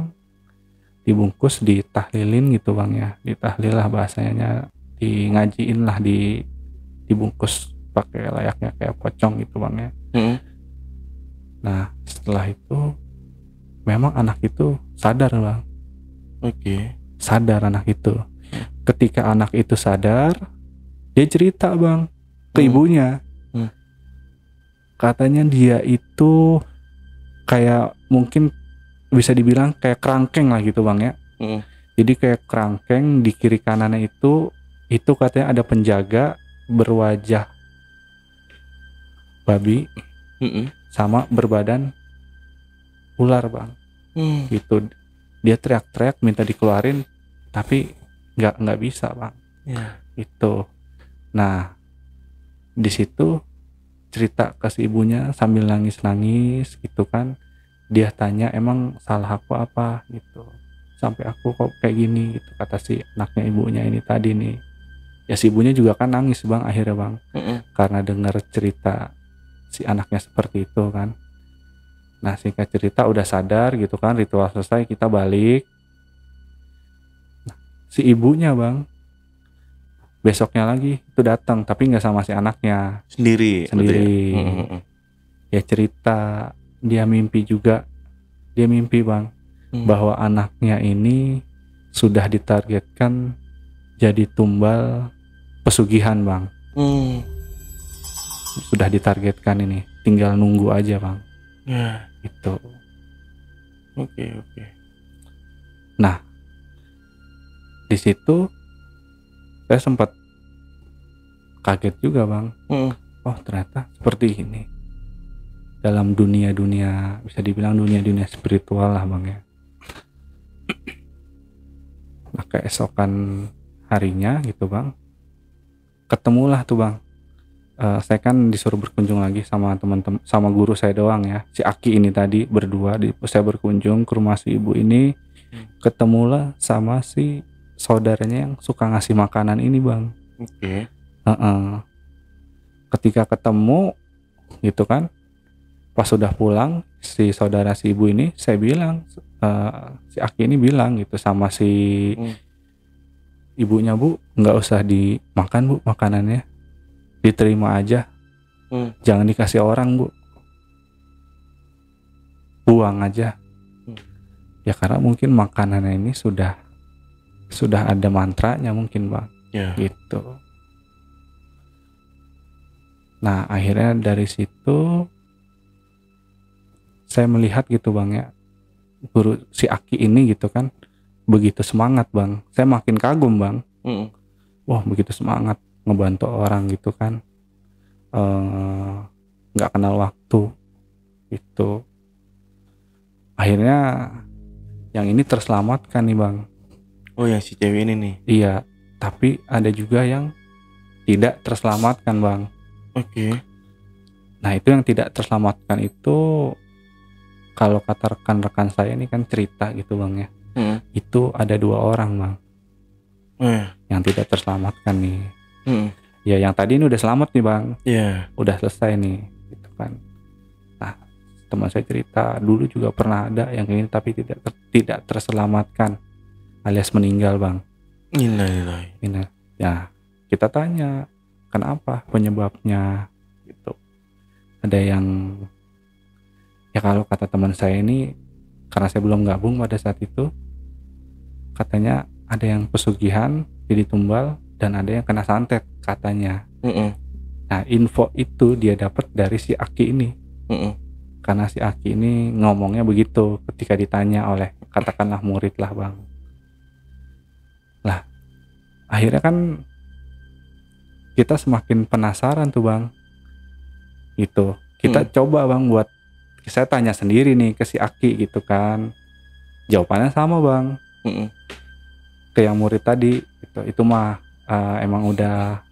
dibungkus, ditahlilin gitu bang ya, ditahlil lah bahasanya, ngajiin lah, dibungkus pakai layaknya kayak pocong gitu bang ya. Nah setelah itu memang anak itu sadar bang. Oke. Sadar anak itu. Ketika anak itu sadar, dia cerita bang ke ibunya. Katanya dia itu kayak mungkin bisa dibilang kayak kerangkeng lah gitu bang ya. Jadi kayak kerangkeng, di kiri kanannya itu katanya ada penjaga berwajah babi sama berbadan ular bang. Gitu. Dia teriak-teriak minta dikeluarin tapi nggak bisa bang. Itu. Nah di situ cerita ke si ibunya sambil nangis gitu kan. Dia tanya emang salah aku apa gitu, sampai aku kok kayak gini gitu, kata si anaknya ibunya ini tadi nih. Ya si ibunya juga kan nangis bang akhirnya bang, karena dengar cerita si anaknya seperti itu kan. Nah singkat cerita udah sadar gitu kan, ritual selesai, kita balik. Nah, si ibunya bang besoknya lagi itu datang tapi nggak sama si anaknya, sendiri. Ya cerita dia mimpi juga, dia mimpi bang bahwa anaknya ini sudah ditargetkan jadi tumbal pesugihan bang. Sudah ditargetkan ini, tinggal nunggu aja bang. Itu. Oke. Nah di situ saya sempat kaget juga bang. Oh ternyata seperti ini dalam dunia bisa dibilang dunia spiritual lah bang ya. Nah keesokan harinya gitu bang, ketemulah tuh bang. Saya kan disuruh berkunjung lagi sama teman-teman, sama guru saya doang ya, si Aki ini tadi berdua. Saya berkunjung ke rumah si ibu ini, ketemulah sama si saudaranya yang suka ngasih makanan ini bang. Ketika ketemu gitu kan, pas sudah pulang si saudara si ibu ini, saya bilang, si Aki ini bilang gitu sama si ibunya, bu nggak usah dimakan bu makanannya, diterima aja, jangan dikasih orang bu, buang aja. Ya karena mungkin makanannya ini sudah ada mantranya mungkin bang. Gitu. Nah akhirnya dari situ saya melihat gitu bang ya, guru si Aki ini gitu kan begitu semangat bang. Saya makin kagum bang. Wah begitu semangat ngebantu orang gitu kan, nggak kenal waktu itu. Akhirnya yang ini terselamatkan nih bang. Oh yang si cewek ini nih. Iya, tapi ada juga yang tidak terselamatkan bang. Oke. Nah itu yang tidak terselamatkan itu, kalau kata rekan-rekan saya ini kan cerita gitu bang ya, itu ada 2 orang bang yang tidak terselamatkan nih. Ya yang tadi ini udah selamat nih bang, udah selesai nih gitu kan. Nah teman saya cerita dulu juga pernah ada yang ini tapi tidak terselamatkan alias meninggal bang. Ini ya kita tanya kenapa, penyebabnya gitu. Ada yang ya kalau kata teman saya ini, karena saya belum gabung pada saat itu, katanya ada yang pesugihan jadi tumbal dan ada yang kena santet katanya. Nah info itu dia dapat dari si Aki ini. Karena si Aki ini ngomongnya begitu ketika ditanya oleh katakanlah murid lah bang. Lah akhirnya kan kita semakin penasaran tuh bang. Gitu. Kita coba bang buat, saya tanya sendiri nih ke si Aki gitu kan. Jawabannya sama bang. Ke yang murid tadi gitu. Itu mah emang udah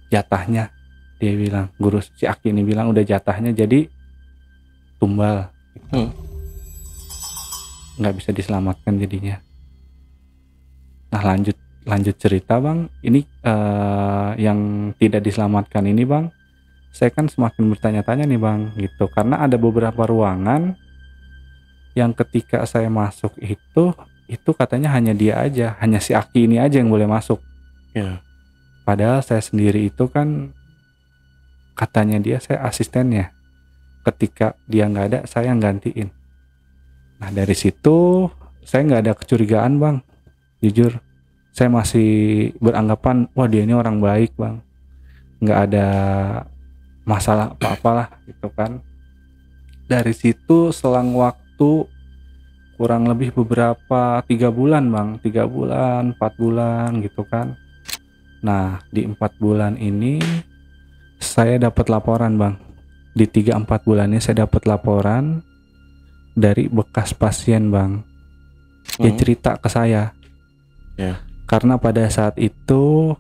jatahnya, dia bilang, guru si Aki ini bilang udah jatahnya jadi tumbal gitu. Nggak bisa diselamatkan jadinya. Nah lanjut cerita bang. Ini yang tidak diselamatkan ini bang, saya kan semakin bertanya-tanya nih bang gitu, karena ada beberapa ruangan yang ketika saya masuk itu katanya hanya dia aja, hanya si Aki ini aja yang boleh masuk. Padahal saya sendiri itu kan katanya dia saya asistennya, ketika dia nggak ada saya yang gantiin. Nah dari situ saya nggak ada kecurigaan bang, jujur saya masih beranggapan wah dia ini orang baik bang, nggak ada masalah apa-apalah gitu kan. Dari situ selang waktu kurang lebih beberapa 3 bulan bang, 3 bulan 4 bulan gitu kan. Nah di 4 bulan ini saya dapat laporan bang. Di 3-4 bulan ini saya dapat laporan dari bekas pasien bang. Dia cerita ke saya. Karena pada saat itu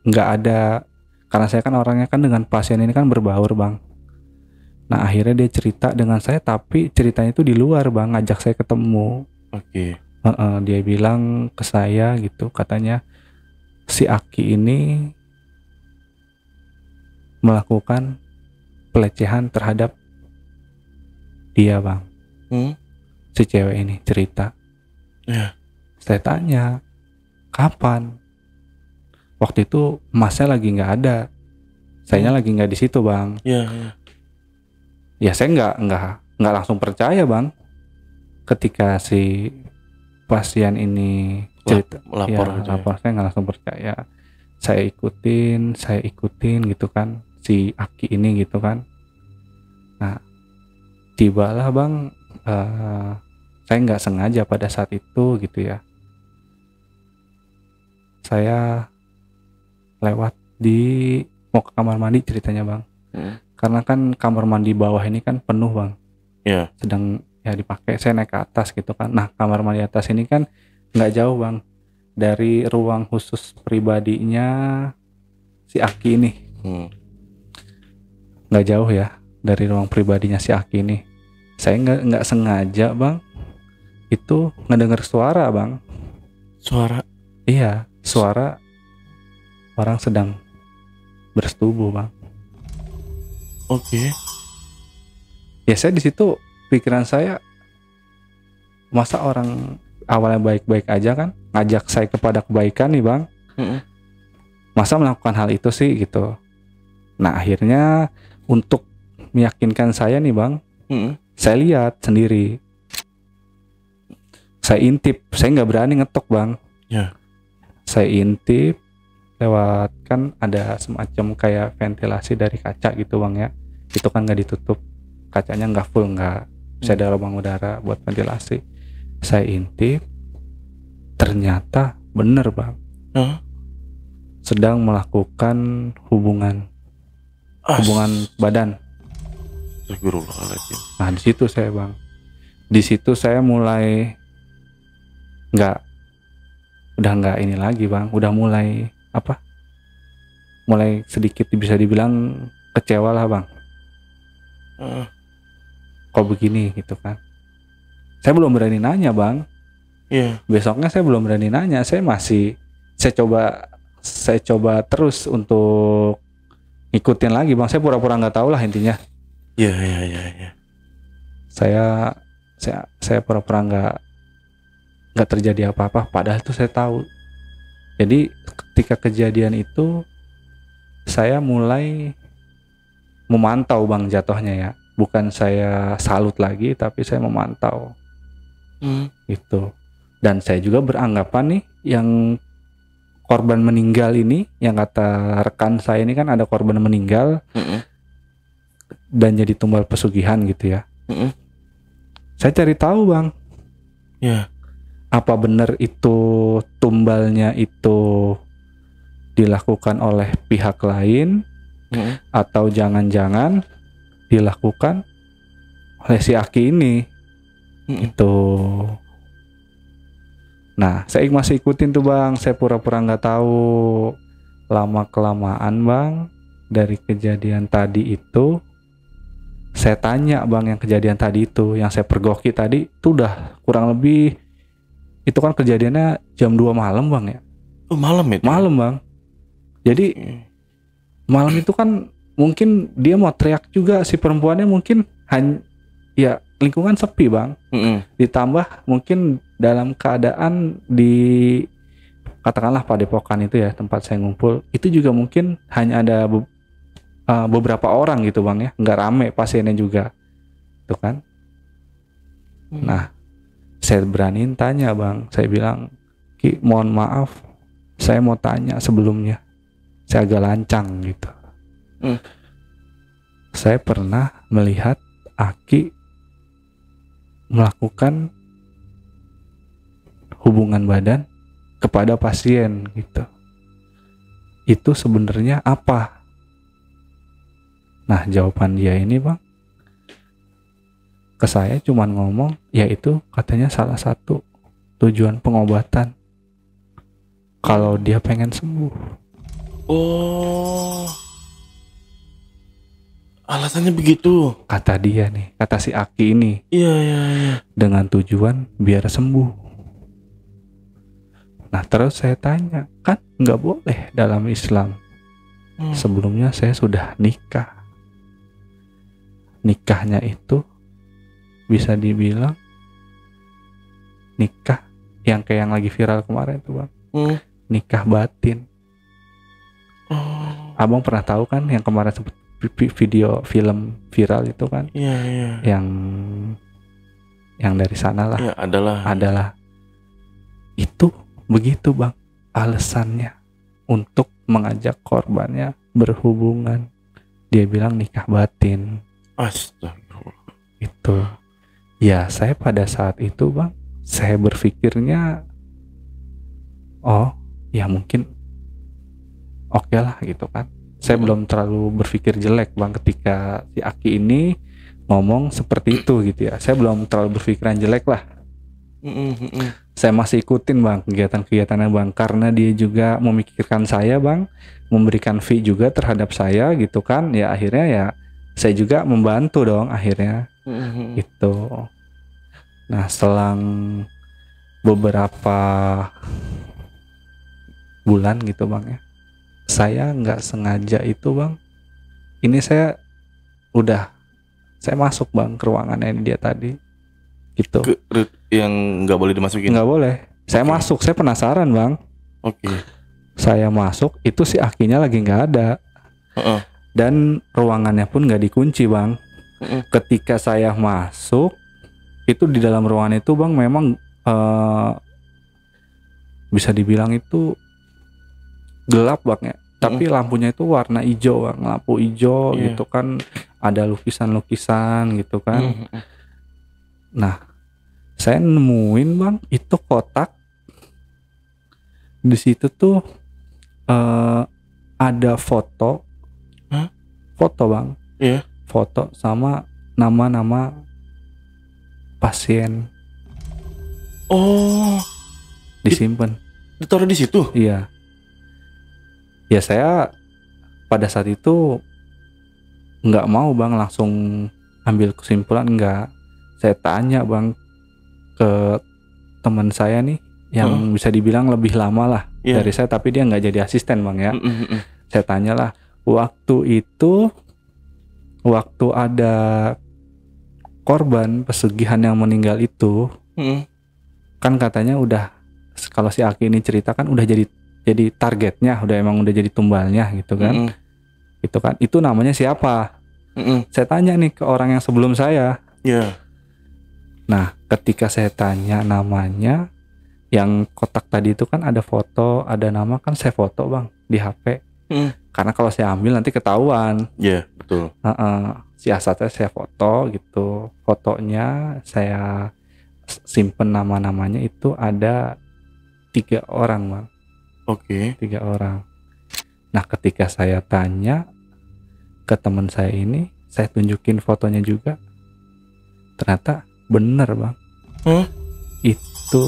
nggak ada, karena saya kan orangnya kan dengan pasien ini kan berbaur bang. Nah akhirnya dia cerita dengan saya, tapi ceritanya itu di luar bang, ngajak saya ketemu. Dia bilang ke saya gitu, katanya si Aki ini melakukan pelecehan terhadap dia bang. Si cewek ini cerita. Saya tanya kapan, waktu itu masnya lagi nggak ada, sayanya lagi nggak di situ bang. Ya saya nggak langsung percaya bang ketika si pasien ini cerita lapor, saya nggak langsung percaya. Saya ikutin gitu kan si Aki ini gitu kan. Nah tibalah bang, saya nggak sengaja pada saat itu gitu ya, saya lewat mau ke kamar mandi ceritanya bang. Karena kan kamar mandi bawah ini kan penuh bang, sedang ya dipakai. Saya naik ke atas gitu kan. Nah kamar mandi atas ini kan nggak jauh bang dari ruang khusus pribadinya si Aki ini. Nggak jauh ya dari ruang pribadinya si Aki ini. Saya nggak sengaja bang itu ngedenger suara bang. Iya, suara orang sedang bersetubuh bang. Ya saya di situ pikiran saya, masa orang awalnya baik-baik aja kan, ngajak saya kepada kebaikan nih bang, masa melakukan hal itu sih gitu. Nah akhirnya untuk meyakinkan saya nih bang, saya lihat sendiri, saya intip, saya nggak berani ngetok bang. Saya intip lewat, kan ada semacam kayak ventilasi dari kaca gitu bang ya, itu kan nggak ditutup, kacanya nggak full, nggak bisa ada lubang udara buat ventilasi. Saya intip, ternyata bener bang, sedang melakukan hubungan badan. Astagfirullahaladzim. Nah di situ saya bang, di situ saya mulai udah nggak ini lagi bang, udah mulai mulai sedikit bisa dibilang kecewa lah bang. Kok begini gitu kan? Saya belum berani nanya bang. Iya. Besoknya saya belum berani nanya. Saya coba terus untuk ngikutin lagi bang. Saya pura-pura nggak tahu lah intinya. Iya. Saya pura-pura nggak terjadi apa-apa. Padahal itu saya tahu. Jadi ketika kejadian itu saya mulai memantau bang jatuhnya ya. Bukan saya salut lagi, tapi saya memantau. Gitu. Dan saya juga beranggapan nih yang korban meninggal ini, yang kata rekan saya ini kan ada korban meninggal dan jadi tumbal pesugihan gitu ya. Saya cari tahu bang. Ya. Apa benar itu tumbalnya itu dilakukan oleh pihak lain atau jangan-jangan dilakukan oleh si Aki ini itu. Nah saya masih ikutin tuh bang, saya pura-pura nggak tahu. Lama kelamaan bang, dari kejadian tadi itu saya tanya bang, yang kejadian tadi itu yang saya pergoki tadi itu udah kurang lebih, itu kan kejadiannya jam 2 malam bang ya. Malam itu? Malam bang. Jadi malam itu kan mungkin dia mau teriak juga si perempuannya, mungkin ya lingkungan sepi bang. Ditambah mungkin dalam keadaan di katakanlah padepokan itu ya, tempat saya ngumpul itu juga mungkin hanya ada beberapa orang gitu bang ya, nggak rame pasiennya juga tuh kan. Nah saya beraniin tanya bang, saya bilang, Ki mohon maaf saya mau tanya sebelumnya, saya agak lancang gitu. Saya pernah melihat Aki melakukan hubungan badan kepada pasien gitu. Itu sebenarnya apa? Nah jawaban dia ini bang ke saya cuman ngomong, yaitu katanya salah satu tujuan pengobatan kalau dia pengen sembuh. Oh, alasannya begitu kata dia nih, kata si Aki ini. Iya. Dengan tujuan biar sembuh. Nah terus saya tanya, kan nggak boleh dalam Islam. Sebelumnya saya sudah nikah. Nikahnya itu bisa dibilang nikah yang kayak yang lagi viral kemarin tuh bang. Nikah batin. Abang pernah tahu kan yang kemarin sempet video film viral itu kan? Iya. Yang dari sana lah. Iya, adalah. Itu begitu bang alasannya untuk mengajak korbannya berhubungan. Dia bilang nikah batin. Astagfirullah. Itu. Ya saya pada saat itu bang, saya berpikirnya, oh ya mungkin oke lah gitu kan. Saya belum terlalu berpikir jelek bang ketika si Aki ini ngomong seperti itu gitu ya. Saya belum terlalu berpikiran jelek lah. Saya masih ikutin bang kegiatan-kegiatannya bang, karena dia juga memikirkan saya bang, memberikan fee juga terhadap saya gitu kan. Ya akhirnya ya saya juga membantu dong akhirnya gitu. Nah selang beberapa bulan gitu bang ya, saya nggak sengaja itu bang, ini saya masuk bang ke ruangannya dia tadi gitu. Yang nggak boleh dimasukin? Nggak boleh. Saya masuk, saya penasaran bang. Saya masuk, itu si Akinya lagi nggak ada. Dan ruangannya pun nggak dikunci bang. Ketika saya masuk, itu di dalam ruangan itu bang memang bisa dibilang itu gelap bang ya. Tapi lampunya itu warna hijau bang, lampu hijau gitu kan, ada lukisan-lukisan gitu kan. Nah saya nemuin bang itu kotak, di situ tuh ada foto. Hah? Foto bang. Iya. Foto sama nama-nama pasien Oh, disimpan. ditaruh di situ. Iya. Ya saya pada saat itu nggak mau bang langsung ambil kesimpulan, nggak. Saya tanya bang ke teman saya nih yang bisa dibilang lebih lama lah dari saya, tapi dia nggak jadi asisten bang ya. Saya tanyalah, waktu itu waktu ada korban pesugihan yang meninggal itu, kan katanya udah, kalau si Aki ini cerita kan udah jadi targetnya, udah jadi tumbalnya gitu kan. Itu kan, itu namanya siapa? Saya tanya nih ke orang yang sebelum saya. Nah, ketika saya tanya namanya, yang kotak tadi itu kan ada foto, ada nama, kan saya foto bang di HP. Karena kalau saya ambil nanti ketahuan. Iya, betul. Siasatnya saya foto gitu. Fotonya saya simpen, nama-namanya itu ada 3 orang bang. Oke. 3 orang. Nah, ketika saya tanya ke teman saya ini, saya tunjukin fotonya juga, ternyata bener bang. Itu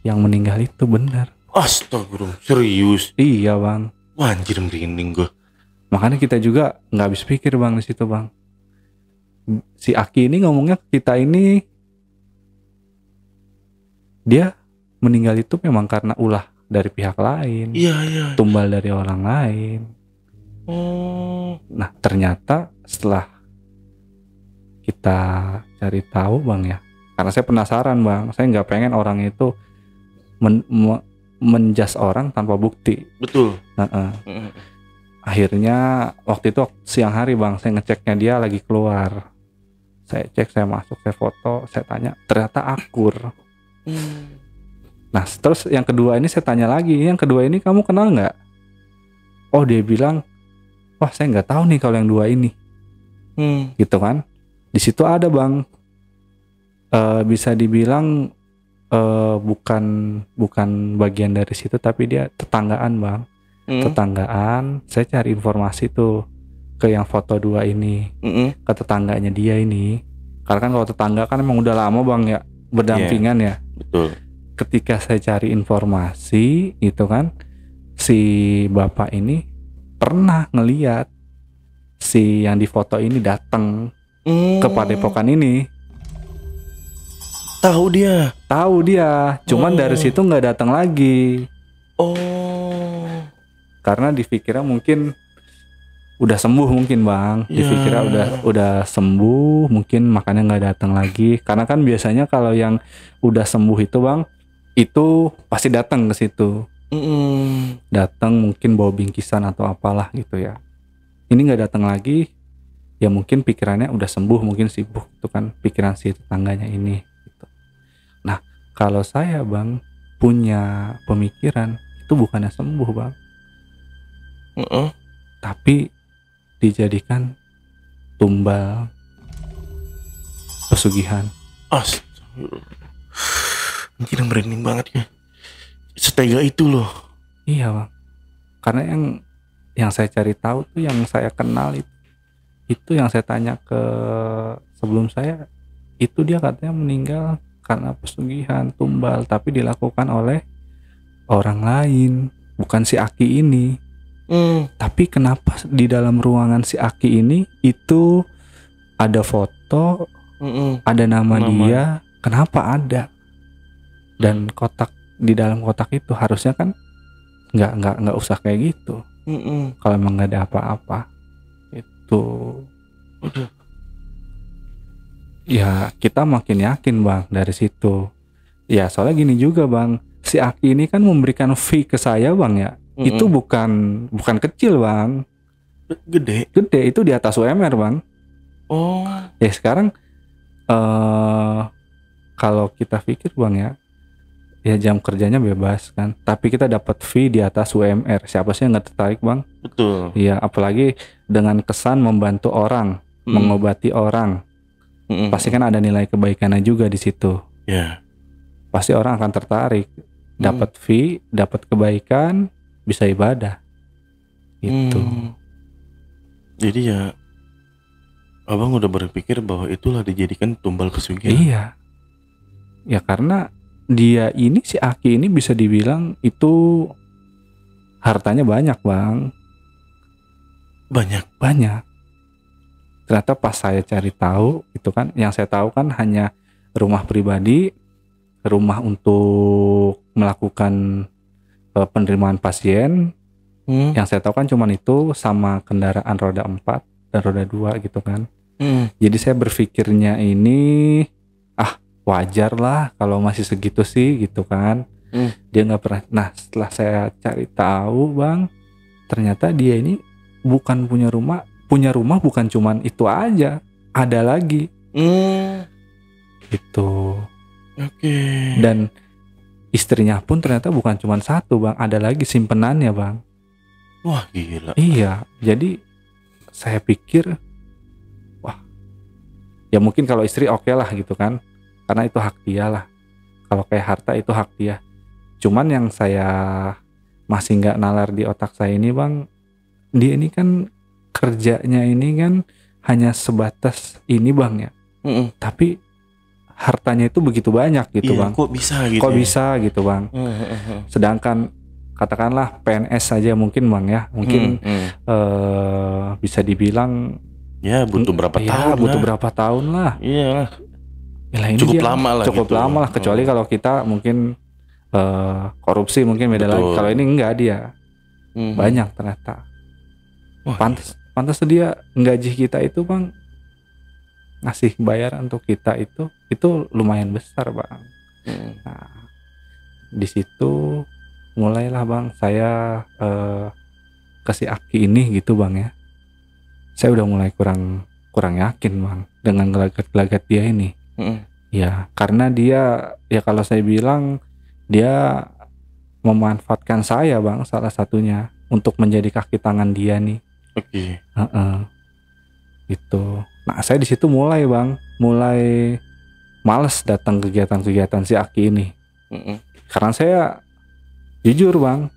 yang meninggal itu bener. Astagfirullah, serius? Iya bang. Wah, anjir, merinding gue. Makanya kita juga nggak habis pikir bang di situ bang. Si Aki ini ngomongnya ke kita ini, dia meninggal itu memang karena ulah dari pihak lain. Iya. Tumbal dari orang lain. Nah, ternyata setelah kita cari tahu bang ya, karena saya penasaran bang, saya nggak pengen orang itu menjas orang tanpa bukti. Betul. Akhirnya waktu itu siang hari bang, saya ngeceknya dia lagi keluar. Saya cek, saya masuk, saya foto, saya tanya, ternyata akur. Nah, terus yang kedua ini saya tanya lagi, yang kedua ini kamu kenal nggak? Oh, dia bilang, wah saya nggak tahu nih kalau yang 2 ini. Gitu kan? Di situ ada bang, bisa dibilang bukan bagian dari situ, tapi dia tetanggaan bang. Tetanggaan, saya cari informasi tuh ke yang foto 2 ini, ke tetangganya dia ini. Karena kan kalau tetangga kan emang udah lama bang ya berdampingan ya. Betul. Ketika saya cari informasi itu kan, si bapak ini pernah ngeliat si yang di foto ini datang ke Padepokan ini. Tahu dia. Cuman dari situ nggak datang lagi. Karena dipikirnya mungkin udah sembuh mungkin bang. Dipikirnya udah sembuh mungkin, makanya nggak datang lagi. Karena kan biasanya kalau yang udah sembuh itu bang, itu pasti datang ke situ. Datang mungkin bawa bingkisan atau apalah gitu ya. Ini nggak datang lagi, ya mungkin pikirannya udah sembuh, mungkin sibuk, itu kan pikiran si tetangganya ini gitu. Nah, kalau saya bang punya pemikiran itu bukannya sembuh bang, tapi dijadikan tumbal pesugihan. Astagfirullah, anjir, merinding banget ya. Setega itu loh. Iya bang, karena yang saya cari tahu tuh, yang saya kenal itu yang saya tanya ke sebelum saya, itu dia katanya meninggal karena pesugihan tumbal, tapi dilakukan oleh orang lain, bukan si Aki ini. Tapi kenapa di dalam ruangan si Aki ini itu ada foto, ada nama dia, kenapa ada? Dan kotak, di dalam kotak itu harusnya kan nggak usah kayak gitu. Kalau emang nggak ada apa-apa itu, ya kita makin yakin bang dari situ. Ya soalnya gini juga bang, si Aki ini kan memberikan fee ke saya bang ya. Itu bukan kecil bang, gede itu di atas UMR bang. Ya sekarang kalau kita pikir bang ya jam kerjanya bebas kan, tapi kita dapat fee di atas UMR, siapa sih yang nggak tertarik bang? Betul. Iya, apalagi dengan kesan membantu orang, mengobati orang, pasti kan ada nilai kebaikannya juga di situ. Ya. Pasti orang akan tertarik, dapat fee, dapat kebaikan, bisa ibadah gitu. Jadi ya abang udah berpikir bahwa itulah dijadikan tumbal pesugihan. Iya. Ya karena dia ini, si Aki ini bisa dibilang itu hartanya banyak bang. Banyak. Ternyata pas saya cari tahu itu kan, yang saya tahu kan hanya rumah pribadi, rumah untuk melakukan penerimaan pasien. Yang saya tahu kan cuman itu, sama kendaraan roda 4 dan roda 2 gitu kan. Jadi saya berpikirnya ini wajar lah kalau masih segitu sih gitu kan. Dia nggak pernah. Nah setelah saya cari tahu bang, ternyata dia ini bukan punya rumah bukan cuman itu aja, ada lagi. Gitu. Oke. Dan istrinya pun ternyata bukan cuman satu bang, ada lagi simpenannya bang. Wah gila. Iya, jadi saya pikir wah, ya mungkin kalau istri oke lah gitu kan, karena itu hak dia lah. Kalau kayak harta itu hak dia. Cuman yang saya masih nggak nalar di otak saya ini bang, dia ini kan kerjanya ini kan hanya sebatas ini bang ya. Tapi hartanya itu begitu banyak gitu bang. Kok bisa gitu? Kok bisa gitu bang? Sedangkan katakanlah PNS saja mungkin bang ya, mungkin bisa dibilang ya butuh berapa tahun lah. Iya. Ini cukup dia, lama lah. Cukup gitu. lama lah, kecuali kalau kita mungkin korupsi mungkin beda lagi. Kalau ini enggak, dia banyak ternyata. Pantas dia nggaji kita itu bang, ngasih bayaran untuk kita itu lumayan besar bang. Nah di situ mulailah bang saya kasih Aki ini gitu bang ya. Saya udah mulai kurang yakin bang dengan gelagat-gelagat dia ini. Ya karena dia, ya kalau saya bilang dia memanfaatkan saya bang, salah satunya untuk menjadi kaki tangan dia nih. Oke. Gitu. Nah saya di situ mulai males datang kegiatan-kegiatan si Aki ini. Karena saya jujur bang,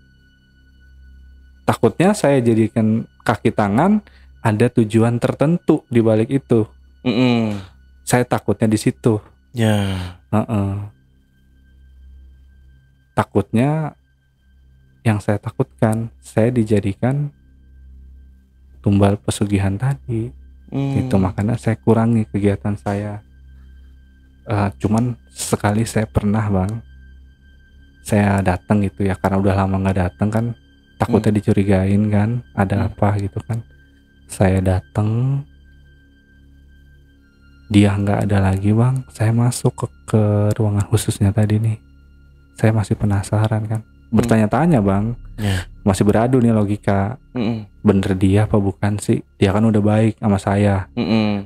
takutnya saya jadikan kaki tangan ada tujuan tertentu di balik itu. Saya takutnya di situ. Ya. Takutnya, yang saya takutkan saya dijadikan tumbal pesugihan tadi. Itu makanya saya kurangi kegiatan saya. Cuman sekali saya pernah bang, saya datang gitu ya, karena udah lama nggak datang kan, takutnya dicurigain kan, ada apa gitu kan. Saya datang, dia nggak ada lagi bang. Saya masuk ke ruangan khususnya tadi nih. Saya masih penasaran kan, bertanya-tanya bang, masih beradu nih logika. Bener dia apa bukan sih? Dia kan udah baik sama saya.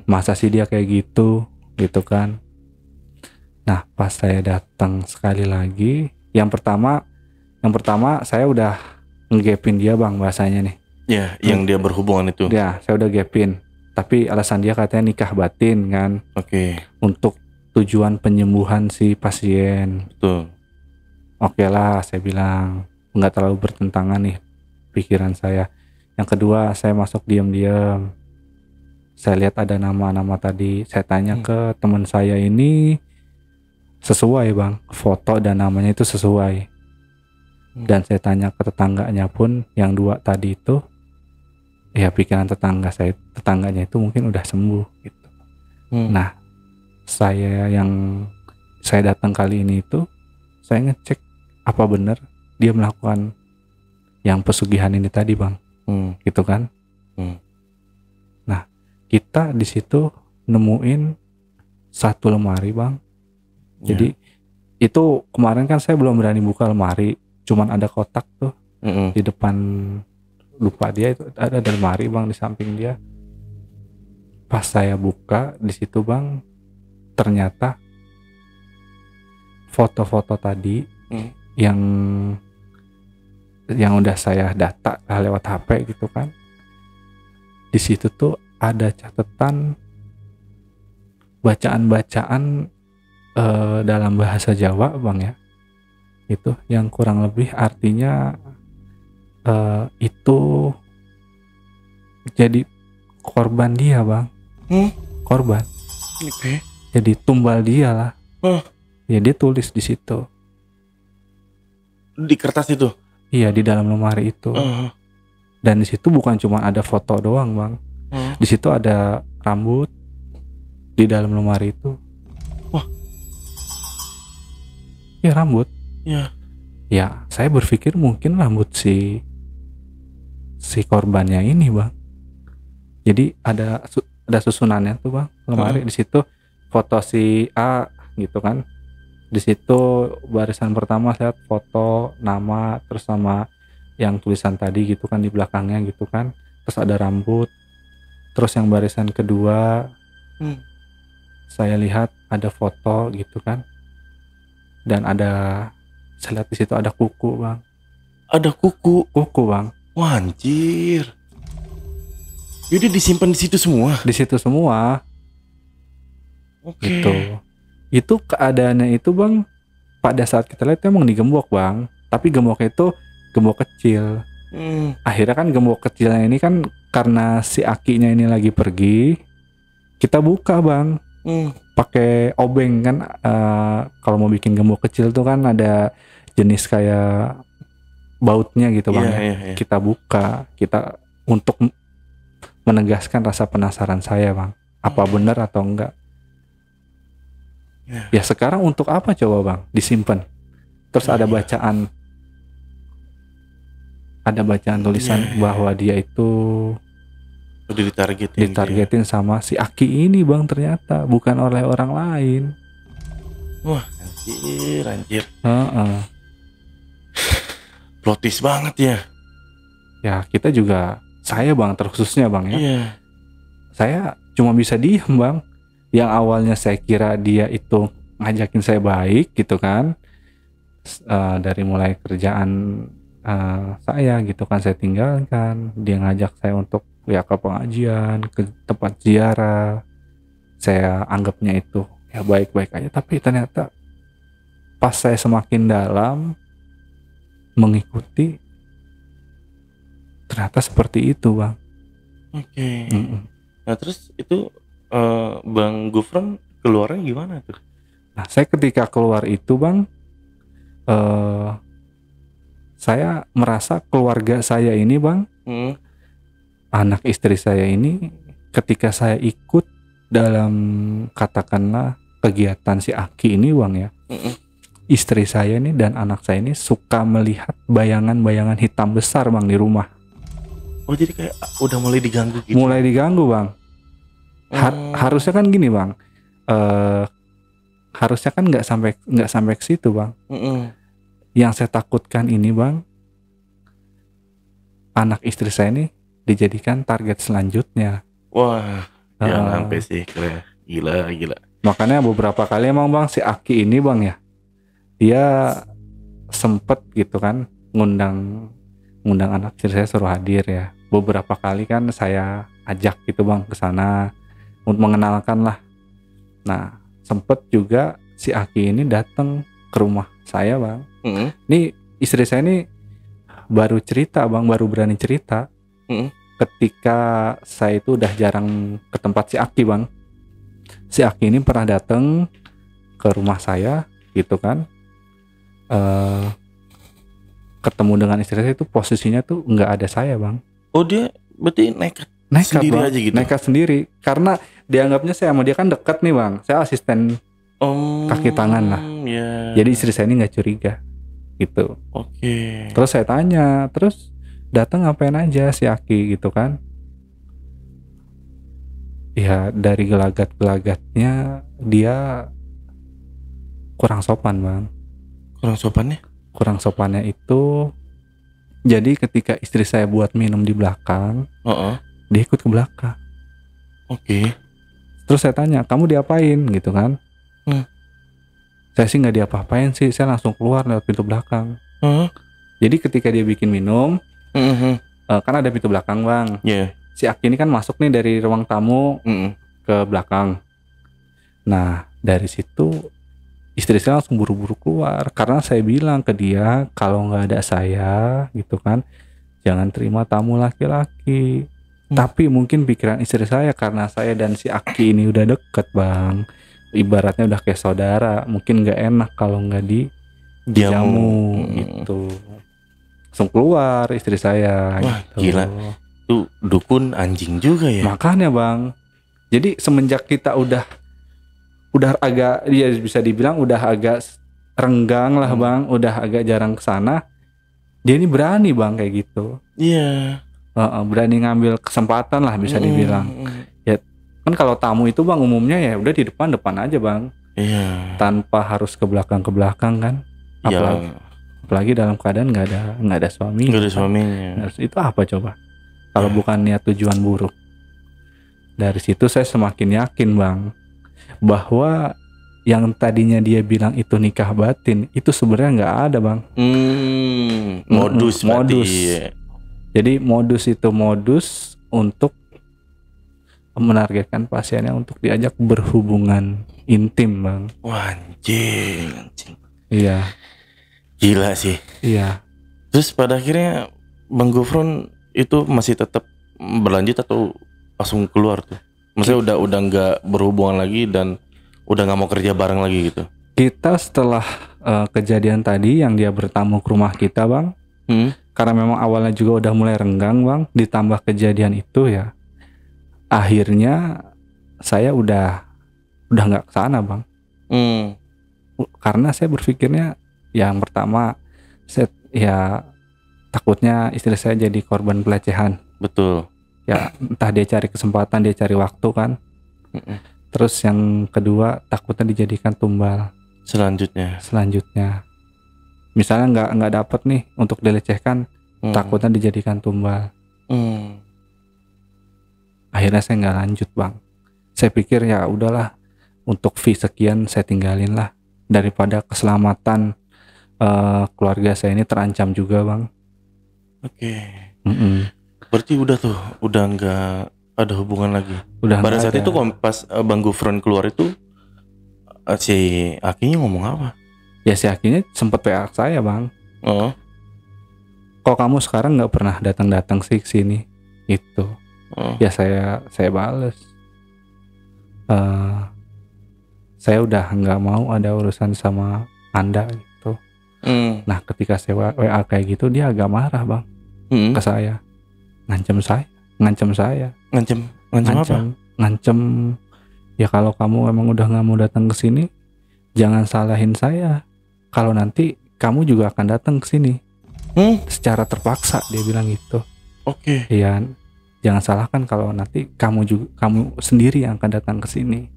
Masa sih dia kayak gitu kan? Nah pas saya datang sekali lagi, yang pertama saya udah ngegapin dia bang, bahasanya nih. Ya, yang dia berhubungan itu. Ya, saya udah gapin. Tapi alasan dia katanya nikah batin kan. Oke. Untuk tujuan penyembuhan si pasien. Betul. Oke lah, saya bilang nggak terlalu bertentangan nih pikiran saya. Yang kedua, saya masuk diam-diam. Saya lihat ada nama-nama tadi. Saya tanya ke teman saya ini, sesuai bang, foto dan namanya itu sesuai. Dan saya tanya ke tetangganya pun, yang 2 tadi itu, ya pikiran tetangganya itu mungkin udah sembuh gitu. Nah saya datang kali ini itu, saya ngecek apa benar dia melakukan yang pesugihan ini tadi bang. Gitu kan. Nah kita di situ nemuin 1 lemari bang. Jadi itu kemarin kan saya belum berani buka lemari, cuman ada kotak tuh di depan, lupa dia itu ada lemari bang di samping dia. Pas saya buka di situ bang, ternyata foto-foto tadi yang udah saya data lewat HP gitu kan. Di situ tuh ada catatan bacaan-bacaan dalam bahasa Jawa bang ya. Itu yang kurang lebih artinya itu jadi korban dia bang. Korban. Oke. Jadi tumbal dia lah. Ya dia tulis di situ. Di kertas itu. Iya di dalam lemari itu. Dan di situ bukan cuma ada foto doang bang. Di situ ada rambut di dalam lemari itu. Wah. Ya rambut. Ya. Ya saya berpikir mungkin rambut si korbannya ini bang. Jadi ada susunannya tuh bang lemari. Di situ foto si A gitu kan. Di situ barisan pertama saya lihat foto nama terus sama yang tulisan tadi gitu kan di belakangnya gitu kan. Terus ada rambut. Terus yang barisan kedua saya lihat ada foto gitu kan. Dan saya lihat di situ ada kuku bang. Ada kuku Bang. Wah anjir. Jadi disimpan di situ semua. Di situ semua. Oke. Gitu. Itu keadaannya itu bang. Pada saat kita lihat emang digembok bang. Tapi gemboknya itu gembok kecil. Akhirnya kan gembok kecilnya ini kan karena si akinya ini lagi pergi. Kita buka bang. Pakai obeng kan. Kalau mau bikin gembok kecil tuh kan ada jenis kayak bautnya gitu bang. Yeah. Kita buka. Kita untuk menegaskan rasa penasaran saya bang. Apa benar atau enggak. Ya sekarang untuk apa coba bang disimpan. Terus ada bacaan. Ada bacaan tulisan bahwa dia itu udah ditargetin sama si Aki ini bang ternyata. Bukan oleh orang lain. Wah anjir. Plot twist banget ya. Ya kita juga. Saya bang terkhususnya bang ya. Iya. Saya cuma bisa diem bang. Yang awalnya saya kira dia itu ngajakin saya baik gitu kan. Dari mulai kerjaan saya gitu kan saya tinggalkan. Dia ngajak saya untuk ya ke pengajian, ke tempat ziarah. Saya anggapnya itu ya baik-baik aja. Tapi ternyata pas saya semakin dalam mengikuti, ternyata seperti itu bang. Oke. Nah terus itu Bang Gufron keluarnya gimana tuh? Nah saya ketika keluar itu bang, saya merasa keluarga saya ini bang, anak istri saya ini, ketika saya ikut dalam katakanlah kegiatan si Aki ini bang ya, istri saya ini dan anak saya ini suka melihat bayangan-bayangan hitam besar bang di rumah. Oh jadi kayak udah mulai diganggu gitu? Mulai diganggu bang. Harusnya kan gini bang, harusnya kan nggak sampai ke situ bang. Yang saya takutkan ini bang, anak istri saya ini dijadikan target selanjutnya. Wah, jangan sampai sih, gila. Makanya beberapa kali emang bang si Aki ini bang ya, dia sempet gitu kan ngundang anak istri saya suruh hadir ya. Beberapa kali kan saya ajak gitu bang ke sana untuk mengenalkan lah. Nah sempet juga si Aki ini datang ke rumah saya bang. Ini istri saya ini baru cerita bang, baru berani cerita. Ketika saya itu udah jarang ke tempat si Aki bang. Si Aki ini pernah datang ke rumah saya gitu kan. Ketemu dengan istri saya itu posisinya tuh nggak ada saya bang. Oh dia berarti nekat sendiri bang, aja gitu? Nekat sendiri karena dianggapnya saya sama dia kan dekat nih bang. Saya asisten kaki tangan lah. Yeah. Jadi istri saya ini nggak curiga gitu. Oke. Terus saya tanya, terus datang ngapain aja si Aki gitu kan? Ya dari gelagat-gelagatnya dia kurang sopan bang. Kurang sopannya? Kurang sopannya itu jadi ketika istri saya buat minum di belakang, dia ikut ke belakang. Oke. Terus saya tanya, kamu diapain gitu kan? Saya sih nggak diapa-apain sih, saya langsung keluar lewat pintu belakang. Jadi ketika dia bikin minum, kan ada pintu belakang bang. Yeah. Si Aki ini kan masuk nih dari ruang tamu ke belakang. Nah dari situ istri saya langsung buru-buru keluar karena saya bilang ke dia kalau nggak ada saya gitu kan, jangan terima tamu laki-laki. Tapi mungkin pikiran istri saya, karena saya dan si Aki ini udah deket bang, ibaratnya udah kayak saudara, mungkin nggak enak kalau nggak dijamu gitu. Langsung keluar istri saya. Wah, gitu. gila. Tuh dukun anjing juga ya. Makanya bang, jadi semenjak kita udah agak, dia bisa dibilang udah agak renggang lah bang, udah agak jarang kesana, dia ini berani bang kayak gitu. Iya. Berani ngambil kesempatan lah bisa dibilang. Ya kan kalau tamu itu bang umumnya ya udah di depan aja bang. Iya. Tanpa harus ke belakang kan. Apalagi dalam keadaan nggak ada suami. Nggak ada suaminya. Nah, itu apa coba? Kalau bukan niat tujuan buruk. Dari situ saya semakin yakin bang, bahwa yang tadinya dia bilang itu nikah batin itu sebenarnya nggak ada bang. Modus. Jadi modus untuk menargetkan pasiennya untuk diajak berhubungan intim bang. Wah, anjing. Iya. Gila sih. Iya. Terus pada akhirnya Bang Gufron itu masih tetap berlanjut atau langsung keluar tuh? Maksudnya udah nggak berhubungan lagi dan udah nggak mau kerja bareng lagi gitu? Kita setelah kejadian tadi yang dia bertamu ke rumah kita bang, karena memang awalnya juga udah mulai renggang bang, ditambah kejadian itu ya, akhirnya saya udah nggak kesana bang. Karena saya berpikirnya yang pertama, saya ya takutnya istri saya jadi korban pelecehan. Betul. Ya entah dia cari kesempatan, dia cari waktu kan. Terus yang kedua takutnya dijadikan tumbal selanjutnya. Misalnya nggak dapet nih untuk dilecehkan, takutnya dijadikan tumbal. Akhirnya saya nggak lanjut bang. Saya pikir ya udahlah, untuk fee sekian saya tinggalin lah, daripada keselamatan keluarga saya ini terancam juga bang. Oke. Berarti udah nggak ada hubungan lagi. Pada saat itu pas Bang Gufron keluar itu si Akinya ngomong apa? Ya si Akinya sempet PA saya bang. Kok kamu sekarang nggak pernah datang sih ke sini? Itu. Ya saya bales. Saya udah nggak mau ada urusan sama Anda gitu. Nah ketika saya WA kayak gitu, dia agak marah bang ke saya. Ngancem saya. Ngancem apa? Ngancem ya, kalau kamu emang udah nggak mau datang ke sini, jangan salahin saya. Kalau nanti kamu juga akan datang ke sini secara terpaksa, dia bilang gitu. Oke. Iya, jangan salahkan kalau nanti kamu sendiri yang akan datang ke sini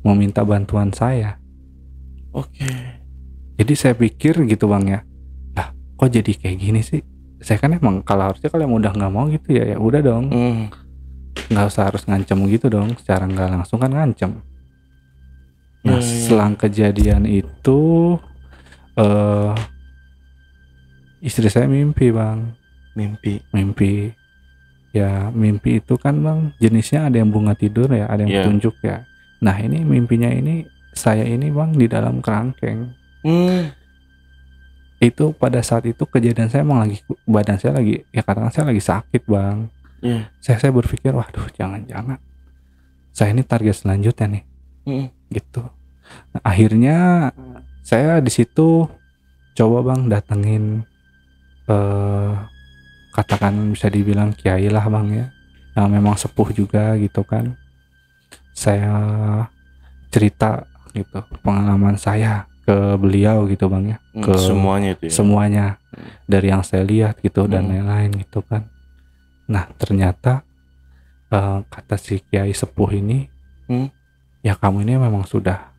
mau minta bantuan saya. Oke. Jadi saya pikir gitu bang ya, lah kok jadi kayak gini sih? Saya kan emang kalau udah nggak mau gitu ya udah dong, nggak usah harus ngancem gitu dong, secara nggak langsung kan ngancem. Nah setelah kejadian itu istri saya mimpi bang. Mimpi ya, mimpi itu kan bang jenisnya ada yang bunga tidur ya, ada yang petunjuk ya. Nah ini mimpinya ini saya ini bang di dalam kerangkeng. Itu pada saat itu kejadian saya emang lagi, badan saya lagi, ya katakan saya lagi sakit bang. Saya berpikir waduh jangan-jangan saya ini target selanjutnya nih. Gitu. Nah, akhirnya saya di situ coba bang datengin katakan bisa dibilang kiai lah bang ya, yang memang sepuh juga gitu kan. Saya cerita gitu pengalaman saya ke beliau gitu bang ya, ke semuanya itu ya? Semuanya dari yang saya lihat gitu dan lain-lain gitu kan. Nah ternyata kata si kiai sepuh ini, ya kamu ini memang sudah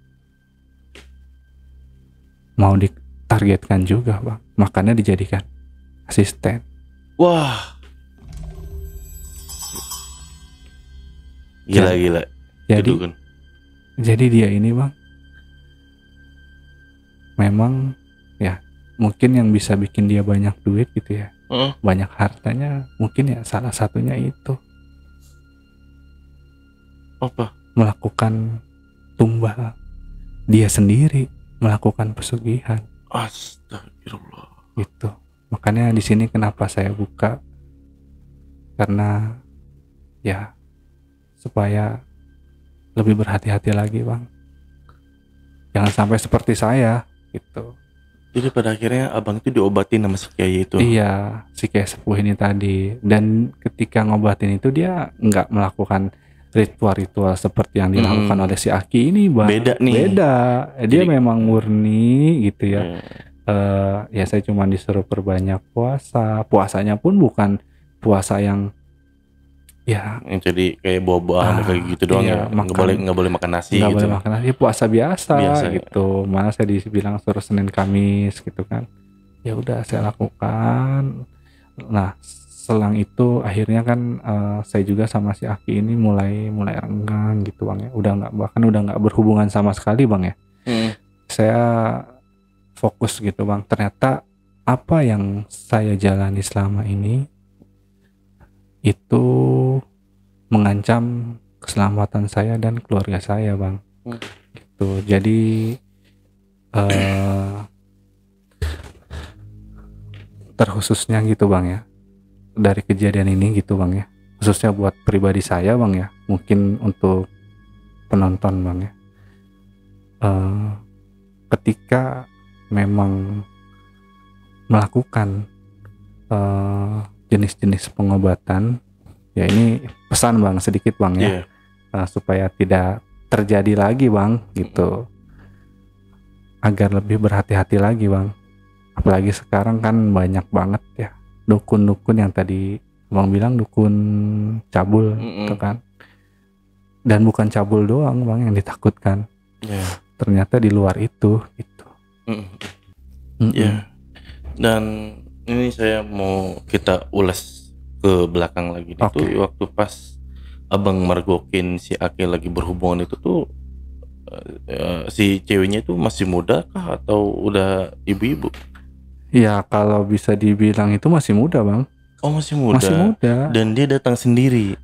mau ditargetkan juga bang, makanya dijadikan asisten. Wah, gila. Jadi dia ini bang memang ya mungkin yang bisa bikin dia banyak duit gitu ya, banyak hartanya, mungkin ya salah satunya itu apa? Melakukan tumbal, dia sendiri melakukan pesugihan. Astagfirullah. Gitu. Makanya di sini kenapa saya buka, karena ya supaya lebih berhati-hati lagi Bang. Jangan sampai seperti saya gitu. Jadi pada akhirnya abang itu diobatin sama si kiai itu. Iya, si kiai sepuh ini tadi. Dan ketika ngobatin itu dia nggak melakukan ritual-ritual seperti yang dilakukan oleh si Aki ini Bang. Beda nih. Beda. Dia Jadi- memang murni gitu ya. Hmm. Ya saya cuma disuruh perbanyak puasa. Puasanya pun bukan puasa yang ya Jadi kayak buah-buahan kayak gitu doang iya, ya. makan. Nggak boleh makan nasi nggak gitu. boleh makan nasi, puasa biasa Biasa, ya. gitu. Malah saya dibilang suruh Senin Kamis gitu kan. Ya udah saya lakukan. Nah selang itu akhirnya kan saya juga sama si Aki ini mulai renggang gitu Bang ya. Udah nggak berhubungan sama sekali Bang ya. Hmm. Saya fokus gitu Bang. Ternyata apa yang saya jalani selama ini itu mengancam keselamatan saya dan keluarga saya Bang. Gitu. Jadi terkhususnya gitu Bang ya, dari kejadian ini gitu Bang ya, khususnya buat pribadi saya Bang ya, mungkin untuk penonton Bang ya, ketika memang melakukan jenis-jenis pengobatan, ya ini pesan Bang sedikit Bang ya, supaya tidak terjadi lagi Bang gitu, agar lebih berhati-hati lagi Bang. Apalagi sekarang kan banyak banget ya dukun-dukun yang tadi Bang bilang dukun cabul gitu kan. Dan bukan cabul doang Bang yang ditakutkan. Ternyata di luar itu gitu. Ya. Dan ini saya mau kita ulas ke belakang lagi. Itu waktu pas abang mergokin si Aki lagi berhubungan itu tuh si ceweknya itu masih muda kah atau udah ibu-ibu? Ya kalau bisa dibilang itu masih muda Bang. Oh masih muda. Masih muda. Dan dia datang sendiri.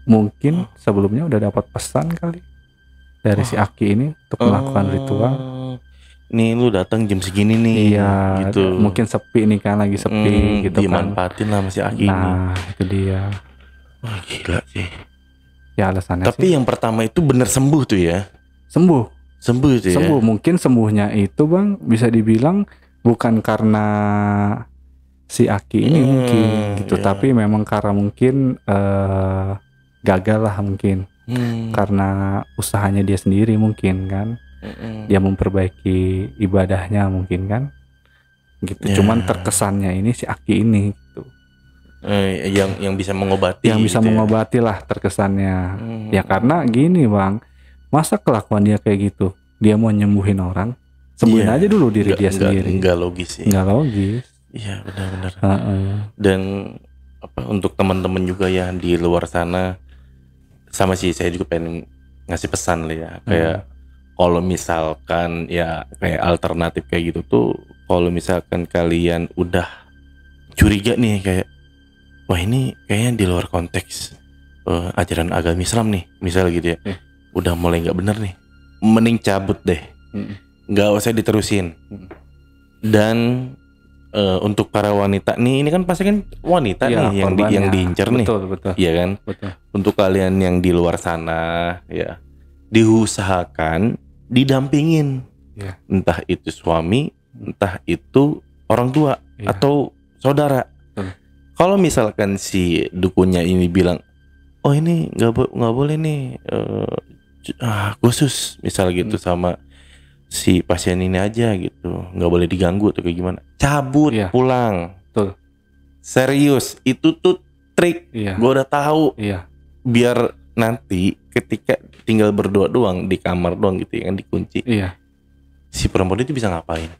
Mungkin sebelumnya udah dapat pesan kali dari si Aki ini untuk melakukan ritual. Nih lu datang jam segini nih. Iya gitu. Mungkin sepi nih kan, lagi sepi gitu kan. Dimanfaatin lah masih Aki ini. Nah itu dia. Wah gila sih. Ya alasannya Tapi sih, yang pertama itu bener sembuh tuh ya. sembuh itu ya. Mungkin sembuhnya itu Bang bisa dibilang bukan karena si Aki ini mungkin gitu, tapi memang karena mungkin gagal lah mungkin. Karena usahanya dia sendiri mungkin kan. Dia memperbaiki ibadahnya mungkin kan gitu. Cuman terkesannya ini si Aki ini gitu. Yang bisa mengobati. Yang bisa gitu mengobati lah terkesannya. Ya karena gini Bang, masa kelakuan dia kayak gitu, dia mau nyembuhin orang, sembuhin aja dulu diri dia sendiri. Enggak logis sih. Enggak logis. Iya benar-benar. Dan untuk teman-teman juga ya di luar sana, sama sih saya juga pengen ngasih pesan lah ya, kayak kalau misalkan ya kayak alternatif kayak gitu tuh, kalau misalkan kalian udah curiga nih kayak wah ini kayaknya di luar konteks ajaran agama Islam nih, misal gitu ya. Udah mulai nggak bener nih, mending cabut deh, nggak usah diterusin. Dan untuk para wanita nih, ini kan pasti kan wanita ya, nih yang diincar nih, betul, iya kan? Betul. Untuk kalian yang di luar sana, ya diusahakan didampingin, entah itu suami, entah itu orang tua atau saudara. Kalau misalkan si dukunnya ini bilang, oh ini nggak boleh nih. Khusus misal gitu sama si pasien ini aja gitu, nggak boleh diganggu atau kayak gimana, cabut pulang. Betul. Serius itu tuh trik. Gue udah tahu. Biar nanti ketika tinggal berdua doang di kamar doang gitu ya kan, dikunci, si perempuan itu bisa ngapain?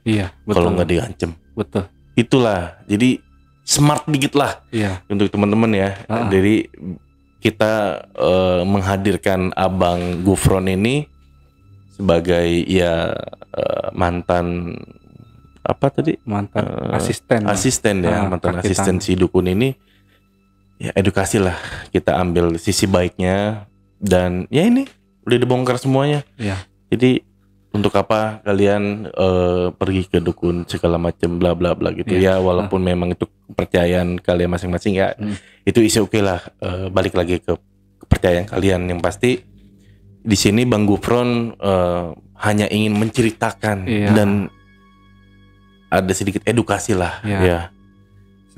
Kalau nggak diancem. Betul. Itulah, jadi smart dikit lah untuk teman-teman ya. Dari kita menghadirkan Abang Gufron ini sebagai ya mantan apa tadi? Mantan asisten ya, mantan asisten si dukun ini. Ya edukasi lah, kita ambil sisi baiknya dan ya ini udah dibongkar semuanya. Jadi Untuk apa kalian pergi ke dukun segala macam bla bla bla gitu ya, walaupun memang itu kepercayaan kalian masing-masing ya. Itu isi oke lah, balik lagi ke kepercayaan kalian. Yang pasti di sini Bang Gufron hanya ingin menceritakan dan ada sedikit edukasi lah ya.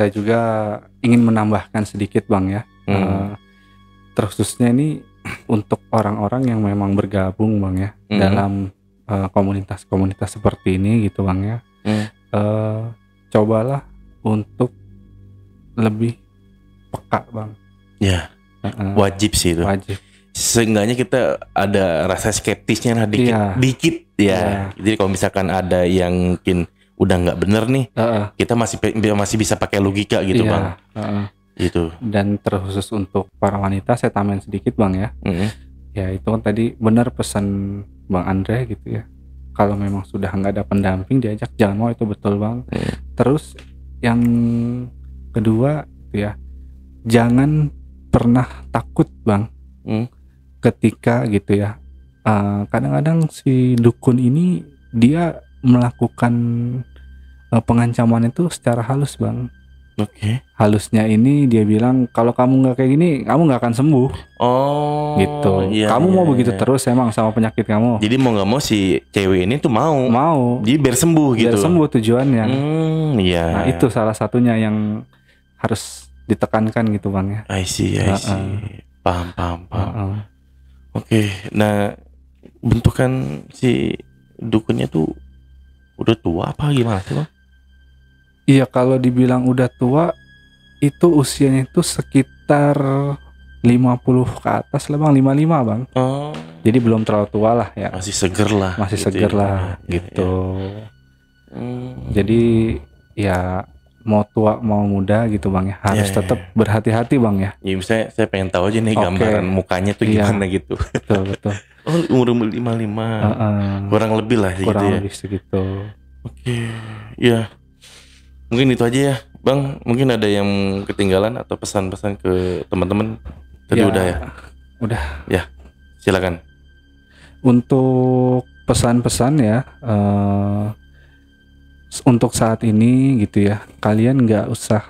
Saya juga ingin menambahkan sedikit Bang ya. Terkhususnya ini untuk orang-orang yang memang bergabung Bang ya dalam komunitas-komunitas seperti ini gitu Bang ya. Cobalah untuk lebih peka Bang. Ya. Wajib sih itu. Wajib. Seenggaknya kita ada rasa skeptisnya lah dikit ya. Jadi kalau misalkan ada yang mungkin udah nggak bener nih, kita masih bisa pakai logika gitu Bang. Gitu. Dan terkhusus untuk para wanita saya tambahin sedikit Bang ya. Ya itu kan tadi benar pesan Bang Andre gitu ya. Kalau memang sudah nggak ada pendamping diajak jangan mau, itu betul Bang. Terus yang kedua gitu ya, jangan pernah takut Bang. Ketika gitu ya, kadang-kadang si dukun ini dia melakukan pengancaman itu secara halus Bang. Halusnya ini dia bilang kalau kamu nggak kayak gini kamu nggak akan sembuh. Gitu. Kamu mau begitu terus emang sama penyakit kamu. Jadi mau nggak mau si cewek ini tuh mau. Jadi biar sembuh gitu. Biar sembuh tujuannya. Nah itu salah satunya yang harus ditekankan gitu Bang ya. I see. Paham. Oke. Nah bentukan si dukunnya tuh udah tua apa gimana sih Bang? Iya kalau dibilang udah tua itu usianya itu sekitar 50 ke atas lah Bang, 55 Bang. Jadi belum terlalu tua lah ya. Masih seger lah. Masih gitu seger lah gitu. Jadi ya mau tua mau muda gitu Bang ya, harus tetap berhati-hati Bang ya. Ya misalnya saya pengen tahu aja nih gambaran mukanya tuh gimana gitu. Betul. Umur 55. Kurang lebih lah gitu ya. Kurang lebih segitu. Ya. Mungkin itu aja ya Bang. Mungkin ada yang ketinggalan atau pesan-pesan ke teman-teman tadi udah ya? Udah. Ya silakan. Untuk pesan-pesan ya, untuk saat ini gitu ya, kalian nggak usah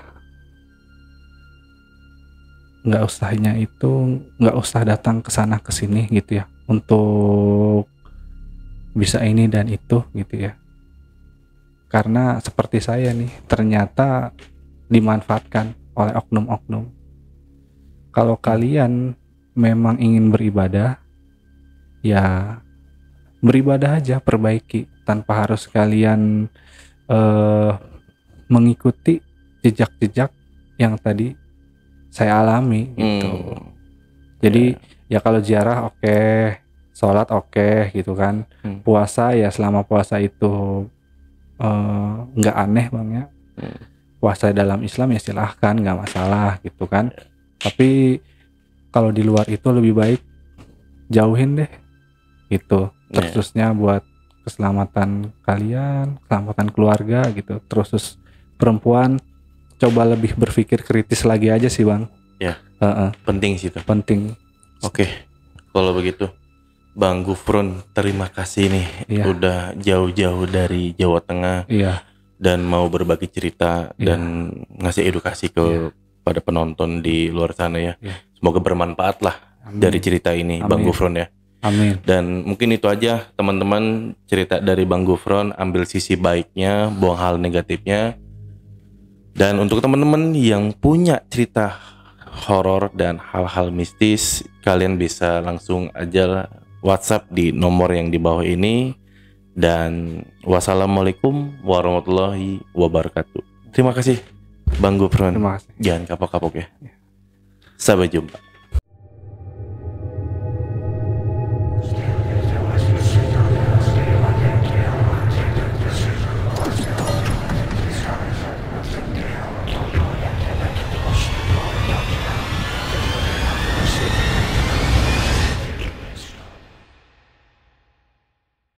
datang ke sana ke sini gitu ya untuk bisa ini dan itu gitu ya. Karena seperti saya nih ternyata dimanfaatkan oleh oknum-oknum. Kalau kalian memang ingin beribadah, ya beribadah aja, perbaiki tanpa harus kalian mengikuti jejak-jejak yang tadi saya alami gitu. Jadi ya kalau ziarah oke, sholat oke gitu kan. Puasa ya selama puasa itu nggak aneh Bang ya. Puasa dalam Islam ya silahkan, nggak masalah gitu kan. Tapi kalau di luar itu lebih baik jauhin deh gitu. Khususnya buat keselamatan kalian, keselamatan keluarga gitu. Terus perempuan coba lebih berpikir kritis lagi aja sih Bang. Ya. Penting sih itu. Penting. Oke. Kalau begitu Bang Gufron terima kasih nih udah jauh-jauh dari Jawa Tengah dan mau berbagi cerita dan ngasih edukasi pada penonton di luar sana ya. Semoga bermanfaat lah dari cerita ini Bang Gufron ya. Amin. Dan mungkin itu aja teman-teman, cerita dari Bang Gufron, ambil sisi baiknya, buang hal negatifnya. Dan untuk teman-teman yang punya cerita horor dan hal-hal mistis, kalian bisa langsung aja WhatsApp di nomor yang di bawah ini. Dan wassalamualaikum warahmatullahi wabarakatuh. Terima kasih Bang Gufron. Terima kasih. Jangan kapok-kapok ya. Sampai jumpa.